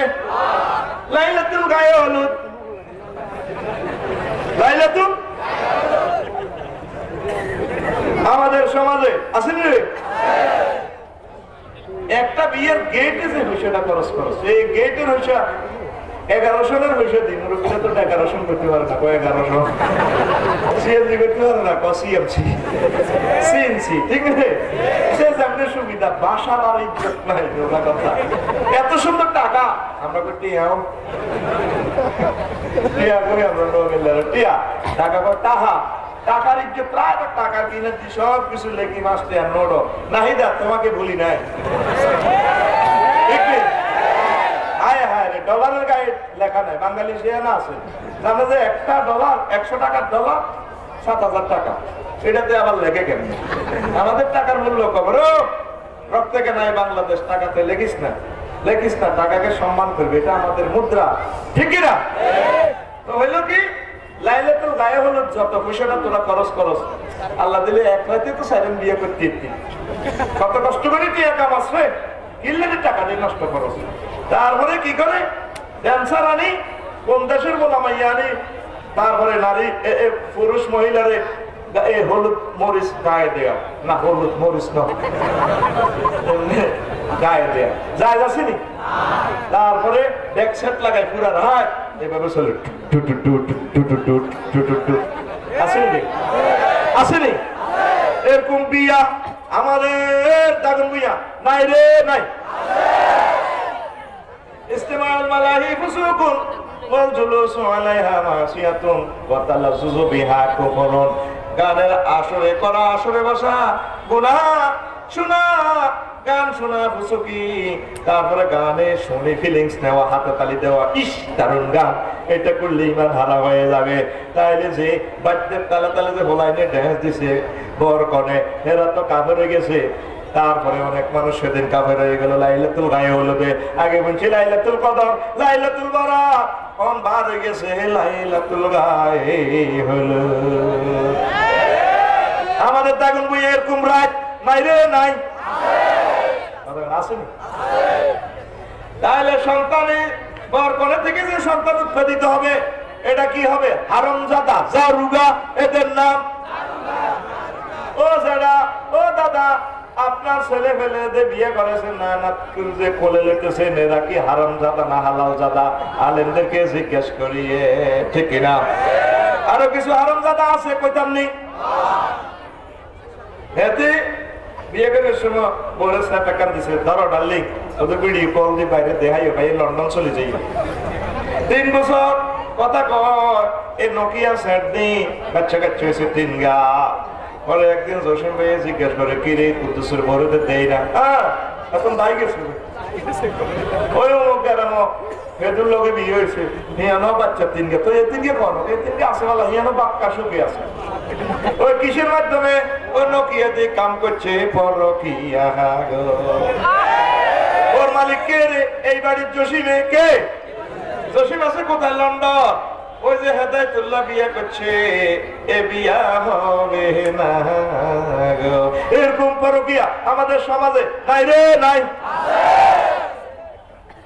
লাইলাতুল গায়ে হলুদ লাইলাতুল আমাদের সমাজে আসেনি রে একটা বিয়ের গেটে যে পয়সাটা খরচ এই গেটের পয়সা 1100 পয়সা দিন মুরব্বীরা তো 1100 করতে পারে না 1100 সিএনজি করতে পারে না সিএমসি সিএনসি ঠিক আছে সে যেমন সুবিধা বাসার আর ইজ্জত নাই ওটা কথা এত সুন্দর টাকা আমরা করতে টিয়া করে আমরা নোবেলার টিয়া টাকা কর টাকা টাকার ইজ্জত প্রায় টাকা কিনে দি সব কিছু লেখি মাস্টে আর নোডো নাহিদা তোমাকে ভুলি নাই ঠিক নেই হায় হায় রে ডলারের গায়ে লেখা নাই বাঙালি সে না আছে জানে যে একটা ডলার 100 টাকার ডলার 7000 টাকা এটাতে আবার লেখে কেন আমাদের টাকার মূল্য খবর রক্ত থেকে নাই বাংলাদেশ টাকাতে লেখিস না টাকাকে সম্মান করবে এটা আমাদের মুদ্রা ঠিক না তো হইলো কি লাইলাতুল গায়ে হলো যত পয়সাটা তোরা খরচ করস আল্লাহ দিলে এক রাতে তো সাইলেন বিয়ে করতে কত কষ্ট করে টিয়া কাম আসবে কিনলে টাকা দিয়ে নষ্ট করস তারপরে কি করে ড্যান্সার আনি কোন দেশের বলা মাইয়া আনি তারপরে নারী পুরুষ মহিলারে হলুদ মরিচ গায়ে দেয়া না হলুদ মরিচ না গায়ে দেয়া যায় আসেনি তারপরে ব্যাক সেট লাগায় পুরা রাত এভাবে চলে আসেনি এরকম বিয়া আমাদের দাগুন বিয়া নাই রে নাই ইস্তেমাল মালাহি ফুসুকুন ওয়াল জুলুসু আলাইহা মাসিয়াতুন ওয়া তালাজ্জুজু বিহা কুফরুন গানের আসরে করা আসরে বসা গুনাহ শোনা গান শোনা ফুসুকি তারপরে গানে শুনে ফিলিংস নেওয়া হাতে তালি দেওয়া ইস দারুণ গান এটা করলে ইমান হারা হয়ে যাবে তাইলে যে বাচ্চাদের তালে তালে যে ভোলাইনে ড্যান্স দিছে বর কনে এরা তো কাফের হয়ে গেছে তারপরে অনেক মানুষ সেদিন কাফের হয়ে গেল লাইলাতুল গায়ে হলুদে আগে বলছি লাইলাতুল কদর লাইলাতুল বারাত কোন বার হয়ে গেছে লাইলাতুল গায়ে হলুদ আমাদের দাগুন বই এরকম রাত নাই রে নাই আসেনি তাহলে সন্তানে বর কোনে থেকে যে সন্তান উৎপাদিত হবে এটা কি হবে হারামজাদা জারুগা এদের নাম ও যারা ও দাদা আপনার ছেলে ফেলে যে বিয়ে করেছেন না না যে কোলে লেতেছেন এরা কি হারামজাদা না হালাল জাদা আলেমদেরকে জিজ্ঞেস করিয়ে ঠিক না আরো কিছু হারামজাদা আছে কইতাম নি এতে বিয়ে করার সময় বলে টাকা দিছে ধরো ডার্লিং ওদের ভিডিও কল দিয়ে বাইরে দেখাইও ভাই লন্ডন চলে যাই 3 বছর কথা কয় এই নোকিয়া সেট দি বাচ্চা কাচ্চা হয়েছে 3 গা পরে একদিন জসিম ভাই জিজ্ঞেস করে কি রে কুদ্দুসের বড়দের দেই না এখন দায় গেছে ওই গ্রামো হেদুর লগে বিয়ে হয়েছে হিয়ানো বাচ্চা 3 গে তো এই 3 গে কোন এই 3 গে আছে বলা হিয়ানো বাক্কা সুখে আছে ওই কিসের মাধ্যমে ওই নোকিয়া দিয়ে কাম করছে পরকিয়া গো ওর মালিক কে রে এই বাড়ির জসিমে কে জসিম আছে কোথায় লন্ডন ওই যে হেদায়েতুল্লাহ বিয়ে করছে এ বিয়া হবে না গো এরকম পরকিয়া আমাদের সমাজে নাই রে নাই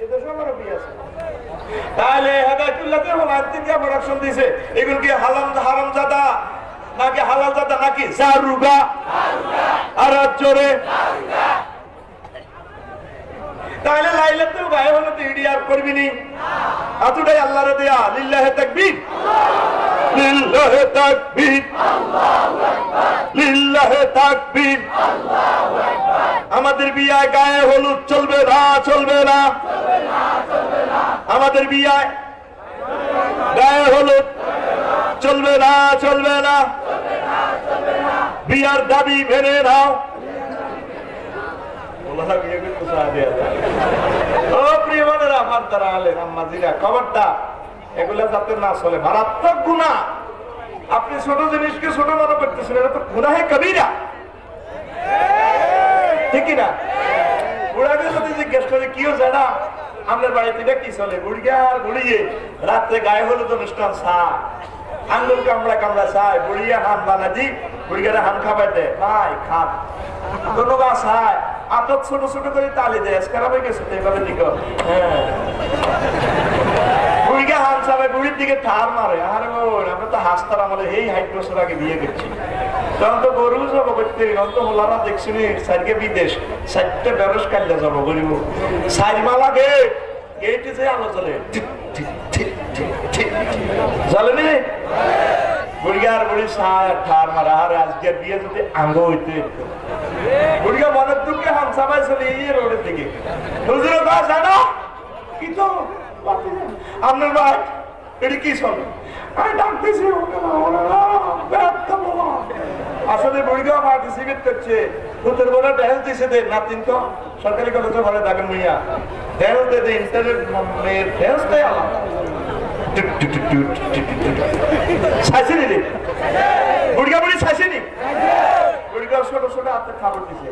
এদের সমাজে বিয়ে আছে তাহলে হেদায়েতুল্লাহতে ওনার তিনটা প্রোডাকশন দিয়েছে এগুলো কি হারামজাদা নাকি হালাল জাদা নাকি জারুগা আর জোরে তাহলে লাইলাতুল গায়ে হলো তো ইডিয়ার করবি নি আতুটাই আল্লাহর দেয়া লিল্লাহে তাকবীর লিল্লাহে তাকবীর আল্লাহু আকবার লিল্লাহে তাকবীর আল্লাহু আকবার আমাদের বিয়ায় গায়ে হলুদ চলবে না চলবে না আমাদের বিয়ায় গায়ে হলুদ চলবে না চলবে না বিয়ার দাবি মেনে নাও। ও প্রিয় বোনেরা, আমার দ্বারা আলেন আম্মাজিরা, খবরদার এগুলা যাতে না চলে, মারাত্মক গুনাহ। আপনি ছোট জিনিসকে ছোট মনে করতেছেন, এটা তো গুনাহে কবিরা, ঠিক না? বুড়াকে যদি জিজ্ঞেস করে কি হচ্ছে না আপনার বাড়িতে কি চলে, বুড়িয়া আর বুড়িয়ে রাত্রে গায়ে হলুদ অনুষ্ঠান চায়, আঙ্গুল কামড়া কামড়া চায়, বুড়িয়া হান বানাজি বুড়িয়ারে হান খাবাইতে ভাই খান কোনো গা চায়, আতত ছোট ছোট করে তালি দেয়, খারাপ হয়ে গেছে এইভাবে দিকে। হ্যাঁ, বুড়িকে হান চাবে, বুড়ির দিকে ঠার মারে। আরে বোন, আমরা তো হাসতার আমলে এই 60 বছর আগে বিয়ে করছি, তখন তো গরু যাব করতে অন্ত মোলারা দেখছি সাইডকে বিদেশ 4টে বেরস কাটলে যাব গরিব সাইডমা লাগে গেটে যে আলো জ্বলে জ্বলে নি বুড়িয়ার বুড়ি সায় ঠার মারা। আর আজকে বিয়ে যদি আঙ্গ হইতে বুড়িয়া মনের দুঃখে হাম সাবাই চলে এই রোডের দিকে হুজুর গাছ জানো কি তো আপনার ভাই এটা কি চলে আমি ডাকতেছি আসলে বুড়িগাঁও পার্টিসিপেট করছে, ভূতের বলে ড্যান্স দিছে দে নাতিন তো সরকারি কলেজে ভালো দাবেন মিয়া ড্যান্স দে দে ইন্টারনেট ড্যান্স দেয় আমার ছাইছিনি রে বুড়িগা বুড়ি ছাইছিনি বুড়িগাঁও ছোট ছোট হাতে খাবার দিছে।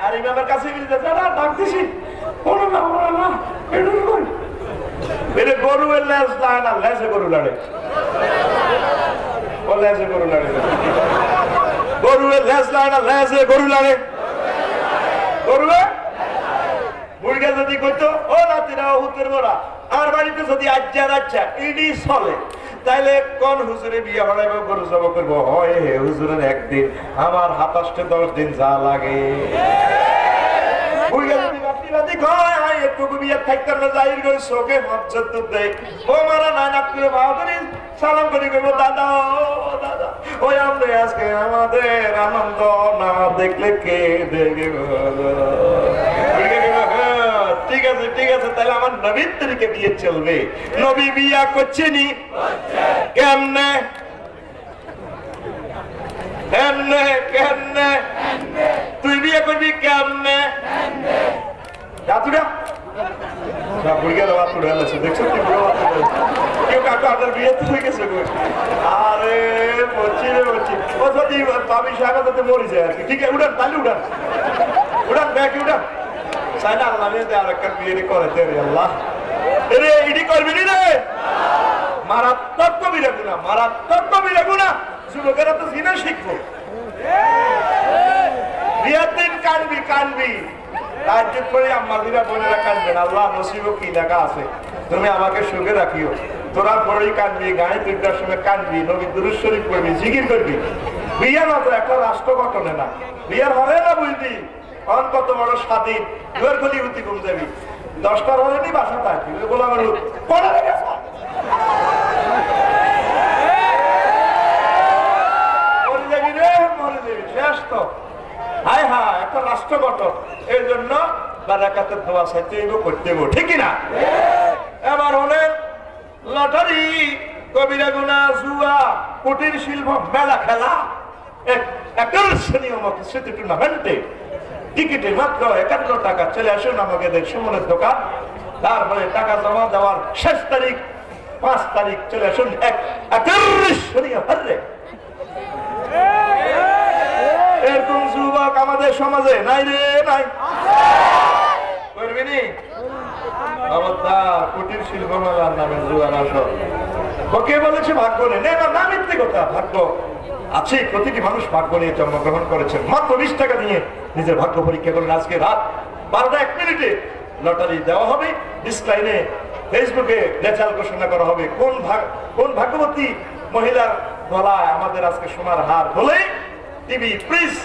আর ইমামের কাছে ডাকতেছি গরু লেজ লায় না, লেজে গরু লড়ে, ও লেজে গরু লড়ে, গরু লেজ লায় না, লেজে গরু লড়ে, গরু বুড়িয়া যদি কইতো ও নাতিরা হুতের বড়া আমার বাড়িতে যদি আজ্জার আচ্ছা ইডি চলে তাইলে কোন হুজুরে বিয়ে হড়াইব গরু জব করবো, হয় হে হুজুরের একদিন আমার 27-10 দিন যা লাগে। বুড়িয়া যদি বাতি কয় আয় একটু বিয়ে থাকতে না যাই করে শোকে মজ্জত দেয়, ও মারা নাই না করে বাহাদুরি সালাম করি করবো দাদা ও দাদা ওই আমরা আজকে আমাদের আনন্দ না দেখলে কে দেখে। ঠিক আছে ঠিক আছে, তাহলে আমার নবীর তরিকে বিয়ে চলবে। নবী বিয়া করছেনি কেমনে কেমনে কেমনে, তুই বিয়ে করবি কেমনে আরে বলছি রে বলছি ও যদি বাবি সাহেব মরি যায় আর কি, ঠিক আছে উঠান তাহলে উঠান উঠান ব্যাগে উঠান চাই না আল্লাহ আর একটা বিয়ে করে রে আল্লাহ রে ইডি করবি রে মারাত্মক কবিরা গুণা, মারাত্মক কবিরা গুণা। যুবকেরা তো জিনা শিখবো, বিয়ের দিন কানবি কানবি রাজ্য করে আম্মাদিরা বোনেরা কানবেন, আল্লাহ নসিব কি লেখা আছে তুমি আমাকে সুখে রাখিও, তোরা পরেই কানবি, গায়ে দুর্গার সময় কানবি, নবী দুরূদ শরীফ পড়বি, জিকির করবি। বিয়ে মাত্র একটা রাষ্ট্র গঠনে না, বিয়ের হবে না বুঝবি অন কত বড় স্বাধীন দুয়ার গলি উতি কম যাবি 10টার হয়নি বাসা থাকবি গোলামের মরে যাবি রে মরে যাবি শেষ তো। হায় হ্যাঁ একটা রাষ্ট্র গঠন, এই জন্য বারাকাতের দোয়া চাইতে করতে হইব, ঠিক না? এবার হলেন লটারি, কবিরা গুনা, জুয়া, কুটির শিল্প, মেলা খেলা, আকর্ষণীয় মতো স্মৃতি টুর্নামেন্টে টিকিটে মাত্র 51 টাকা। চলে আসুন আমাকে দেখ সুমনের দোকান, তারপরে টাকা জমা দেওয়ার শেষ তারিখ 5 তারিখ। চলে আসুন এক আকর্ষণীয় হারে। এরকম যুবক আমাদের সমাজে নাই রে নাই, করবিনি কুটির শিল্প মেলার নামে জুয়ার আসর। কে বলেছে ভাগ্য নেই? না মিথ্যে কথা, ভাগ্য আছে। প্রতিটি মানুষ ভাগ্য নিয়ে জন্মগ্রহণ করেছেন। মাত্র 20 টাকা দিয়ে নিজের ভাগ্য পরীক্ষা করেন। আজকে রাত 12টা 1 মিনিটে লটারি দেওয়া হবে, ডিসপ্লেনে ফেসবুকে রেজাল্ট ঘোষণা করা হবে কোন ভাগ্যবতী মহিলার গলায় আমাদের আজকে সোনার হার হলে টিভি, ফ্রিজ,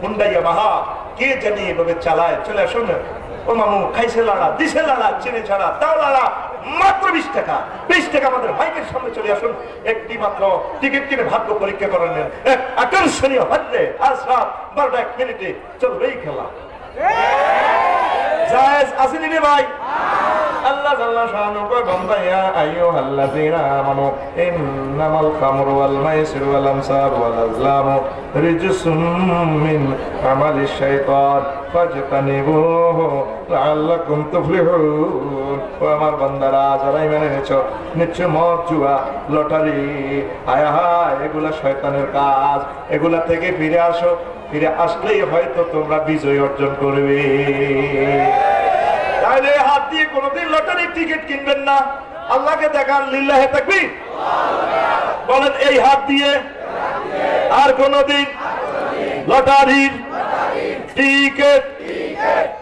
হুন্ডাই, ইয়ামাহা কে জানি এভাবে চালায়। চলে আসুন ও মামু, খাইছে লাড়া, দিছে লাড়া, চিনি ছাড়া তাও লাড়া, মাত্র 20 টাকা। 20 টাকা আমাদের মাইকের সামনে চলে আসুন, একটি মাত্র টিকিট কিনে ভাগ্য পরীক্ষা করেন। আকর্ষণীয় হাতে আজ রাত 12টা 1 মিনিটে চলবে এই খেলা। জায়েজ আসেনি রে ভাই? আল্লাহ জাল্লা শানু কয় বান্দা ইয়া আইয়ুহাল্লাযীনা আমানু ইন্নামাল খামরু ওয়াল মাইসিরু ওয়াল আনসাবু ওয়াল আজলামু রিজসুম মিন আমালিশ শাইতান ফাজতানিবুহু লাআল্লাকুম তুফলিহুন। ও আমার বান্দারা যারা ঈমান এনেছো, নিশ্চয় মদ, জুয়া, লটারি, হায় হায় এগুলা শয়তানের কাজ, এগুলা থেকে ফিরে আসো। ফিরে আসলেই হয়তো তোমরা বিজয় অর্জন করবে। তাহলে হাত দিয়ে কোনোদিন লটারির টিকিট কিনবেন না। আল্লাহকে দেখান, লিল্লাহে তাকবীর বলেন। এই হাত দিয়ে আর কোনোদিন লটারির টিকিট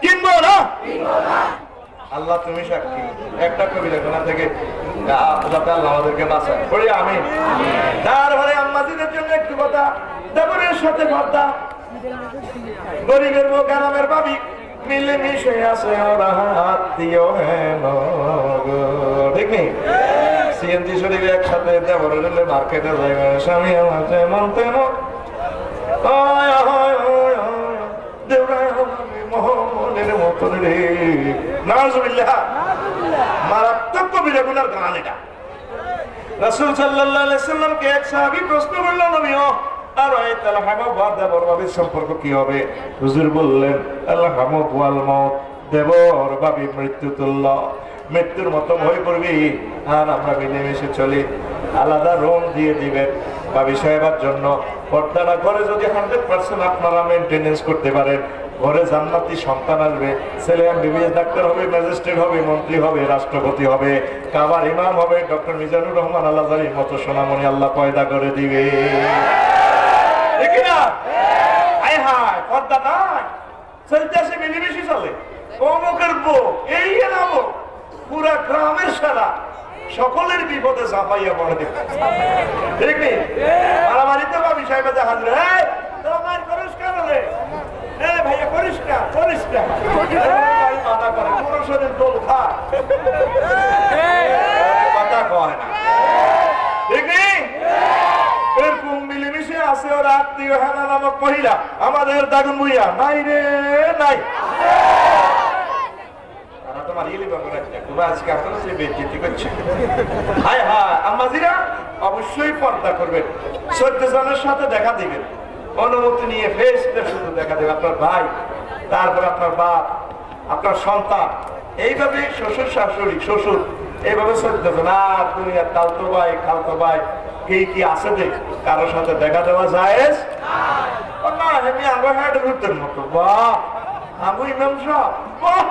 কিনবো না। আল্লাহ তুমি সাক্ষী। একটা কবিরা গোনা থেকে যাতে আল্লাহ আমাদেরকে বাঁচায়, বলি আমিন। তারপরে আম্মাজিদের জন্য একটু কথা, দেবরের সাথে কথা, গরিবের বউ, গ্রামের ভাবি, মিলে মিশে আছে ওরা হাত দিও হেন, ঠিক নেই? সিএনজি শরীরে একসাথে দেবরের মার্কেটে যাইবে, স্বামী আমাকে মানতে মোহনের মতন রে। নাউজুবিল্লাহ, মারাত্মক কবিরা গুনার গান এটা। রাসূল সাল্লাল্লাহু আলাইহি সাল্লামকে এক সাহাবী প্রশ্ন করল, নবী আর আয়াতুল হামাম ওয়া দেবর বাবির সম্পর্ক কি হবে? হুজুর বললেন, আল হামাম ওয়াল মাউত, দেবর বাবি মৃত্যু তুল্য, মৃত্যুর মতো ভয় করবি। আর আমরা মিলেমিশে চলি। আলাদা রুম দিয়ে দিবেন বাবি সাহেবার জন্য। পর্দাটা ঘরে যদি 100% আপনারা মেনটেনেন্স করতে পারেন, ঘরে জান্নাতি সন্তান আসবে। ছেলে এমবিবিএস ডাক্তার হবে, ম্যাজিস্ট্রেট হবে, মন্ত্রী হবে, রাষ্ট্রপতি হবে, কাবার ইমাম হবে, ডক্টর মিজানুর রহমান আল আজহারীর মতো সোনামণি আল্লাহ পয়দা করে দিবে। ঠিক না? হায় হায়, পর্দা নাই, চলতে আসে মিলেমিশে চলে। অমুকের বউ, এই এলাবো, পুরা গ্রামের সারা সকলের বিপদে ঝাঁপাইয়া পড়ে দেবে। ঠিক নেই? মারামারিতে বাবি সাহেব হাজির, মার করিস কেন রে? ভাইয়া করিস না, করিস না, মানা করে পুরো শরীর দোল খা, কথা কয় না। ঠিক নেই? এরকম মিলেমিশে আছে ওর আত্মীয় হানা নামক মহিলা, আমাদের দাগুন বুইয়া নাই রে, নাই। অবশ্যই পর্দা করবেন, 14 জনের সাথে দেখা দিবেন, অনুমতি নিয়ে ফেসটা শুধু দেখা দেবেন। আপনার ভাই, তারপর আপনার বাপ, আপনার সন্তান, এইভাবে শ্বশুর শাশুড়ি, শ্বশুর, এইভাবে 14 জন। আর তুমি আর তালতো ভাই, খালতো ভাই, কি আছে দেখ, কারোর সাথে দেখা দেওয়া যায় না। এমনি আমরা হাইডের উত্তর মতো, বাহ আমি ইমাম সাহেব, বাহ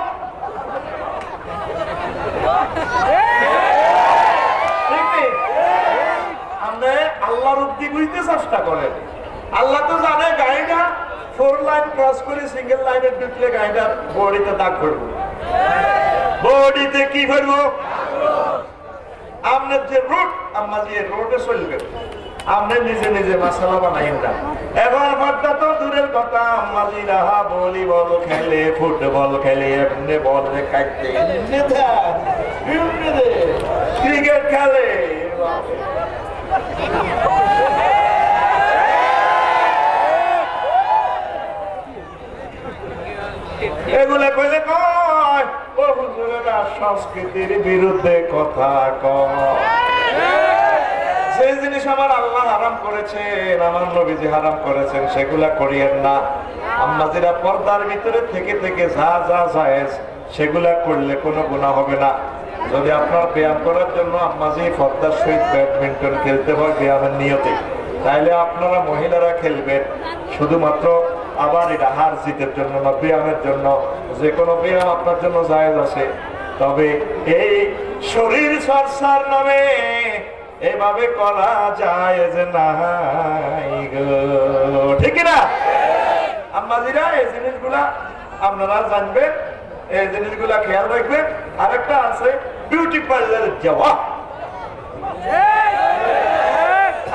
আল্লাহর উক্তি বুঝতে চেষ্টা করেন। আল্লাহ তো জানে গাড়িটা 4 লাইন ক্রস করে সিঙ্গেল লাইনে ঢুকলে গাড়িটার বডিতে দাগ করবো। বডিতে কি করবো? আপনার যে রুট, আমরা যে রোডে চলবে, আপনি নিজে নিজে মাসালা বানাই না। এখন পর্দা তো দূরের কথা, মাঝিরা ভলিবল খেলে, ফুটবল খেলে, এমনি বল কাটতে, ক্রিকেট খেলে। এগুলা কইলে কয় ও হুজুরেরা সংস্কৃতির বিরুদ্ধে কথা কয়। যে জিনিস আমার আল্লাহ হারাম করেছেন, আমার নবীজি হারাম করেছেন, সেগুলা করিয়েন না। আম্মাজিরা পর্দার ভিতরে থেকে থেকে যা যা জায়েজ সেগুলা করলে কোনো গুনাহ হবে না। যদি আপনার ব্যায়াম করার জন্য আম্মাজি পর্দার সহিত ব্যাডমিন্টন খেলতে হয় ব্যায়ামের নিয়তে, তাইলে আপনারা মহিলারা খেলবেন শুধুমাত্র আবার এটা হার জিতের জন্য না, ব্যায়ামের জন্য। যে কোনো ব্যায়াম আপনার জন্য জায়েজ আছে, তবে এই শরীর চর্চার নামে এভাবে করা যায় যে নাই গো, ঠিক না? আম্মাজিরা এই জিনিসগুলা আপনারা জানবেন, এই জিনিসগুলা খেয়াল রাখবেন। আরেকটা আছে বিউটি পার্লারে যাওয়া।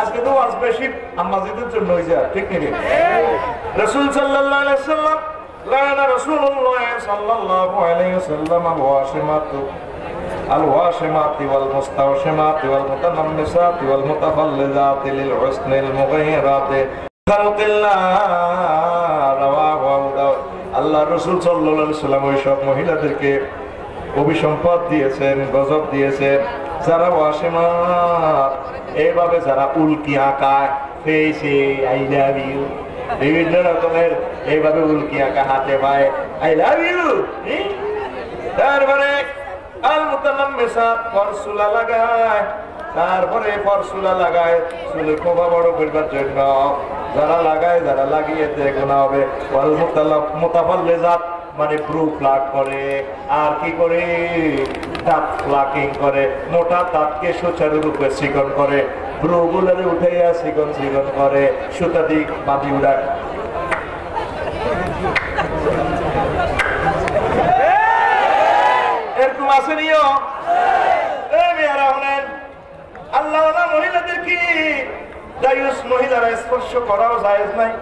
আজকে তো আজ বেশি আম্মাজিদের জন্য হয়েছে, ঠিক নেই? রাসূল সাল্লাল্লাহু আলাইহি ওয়াসাল্লাম লানা রাসূলুল্লাহ সাল্লাল্লাহু আলাইহি ওয়াসাল্লাম الواشمات والمستوشمات والمتنمسات والمتفلذات للحسن المغيرات خلق الله رواه আবু দাউদ। আল্লাহ রাসূল সাল্লাল্লাহু আলাইহি ওয়াসাল্লাম ওই সব মহিলাদেরকে অভিসম্পদ দিয়েছেন, গজব দিয়েছেন। যারা ওয়াসিমাত এইভাবে যারা উল্কি আঁকায় ফেসে আই লাভ ইউ, বিভিন্ন রকমের এইভাবে উল্কি আঁকা হাতে পায় আই লাভ ইউ, তারপরে আল মুতানাম্মিসাত পরসুলা লাগায়, তারপরে পরসুলা লাগায় চুলে খোপা বড় করবার জন্য। যারা লাগায়, যারা লাগিয়ে গুনাহ হবে। ওয়াল মুতাফাল্লিজাত মানে ব্রু প্লাক করে, আর কি করে দাঁত প্লাকিং করে, মোটা দাঁতকে সুচারুরূপে চিকন করে, ব্রু গুলারে উঠাইয়া চিকন চিকন করে, সুতা দিক বাঁধি উড়ায়। এরকম আছে নিও আল্লাহ মহিলাদের কি দায়ুস মহিলারা স্পর্শ করাও জায়েজ নাই।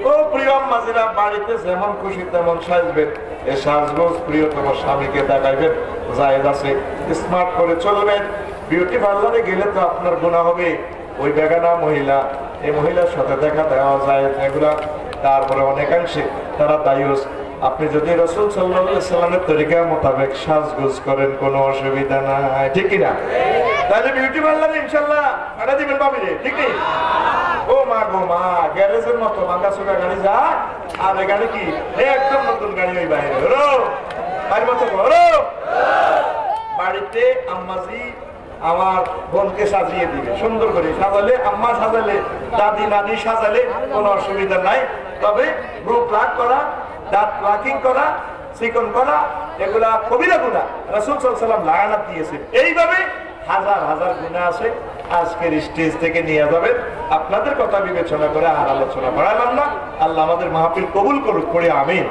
ও প্রিয় আম্মাজিরা, বাড়িতে যেমন খুশি তেমন সাজবেন, এই সাজগোজ প্রিয়তম স্বামীকে দেখাইবেন, জায়েজ আছে। স্মার্ট করে চলবেন। বিউটি পার্লারে গেলে তো আপনার গুনাহ হবে। ওই বেগানা মহিলা, এই মহিলার সাথে দেখা দেওয়া যায় এগুলা। তারপরে অনেকাংশে তারা দায়ুস। আপনি যদি রাসূল সাল্লাল্লাহু আলাইহি সাল্লামের তরিকা মোতাবেক সাজগোজ করেন, কোনো অসুবিধা নাই, ঠিক কি না? তাহলে বিউটি পার্লারে ইনশাআল্লাহ আড়া দিবেন পাবি রে, ঠিক নেই? ও মা গো মা, গ্যারেজের মতো ভাঙা চোখা গাড়ি যায়, আর এই গাড়ি কি একদম নতুন গাড়ি ওই বাইরে বাড়ির মতো বাড়িতে আম্মাজি আমার বোনকে সাজিয়ে দিবে সুন্দর করে। সাজালে আম্মা সাজালে, দাদি নানি সাজালে কোনো অসুবিধা নাই। তবে ব্রু প্লাক করা, দাঁত প্লাকিং করা, চিকন করা, এগুলা কবিরা গুনাহ। রাসূল সাল্লাল্লাহু আলাইহি ওয়াসাল্লাম লায়ানাত দিয়েছেন। এইভাবে হাজার হাজার গুনাহ আছে। আজকের স্টেজ থেকে নিয়ে যাবেন। আপনাদের কথা বিবেচনা করে আর আলোচনা বাড়ালাম না। আল্লাহ আমাদের মাহফিল কবুল করুক, করে আমিন।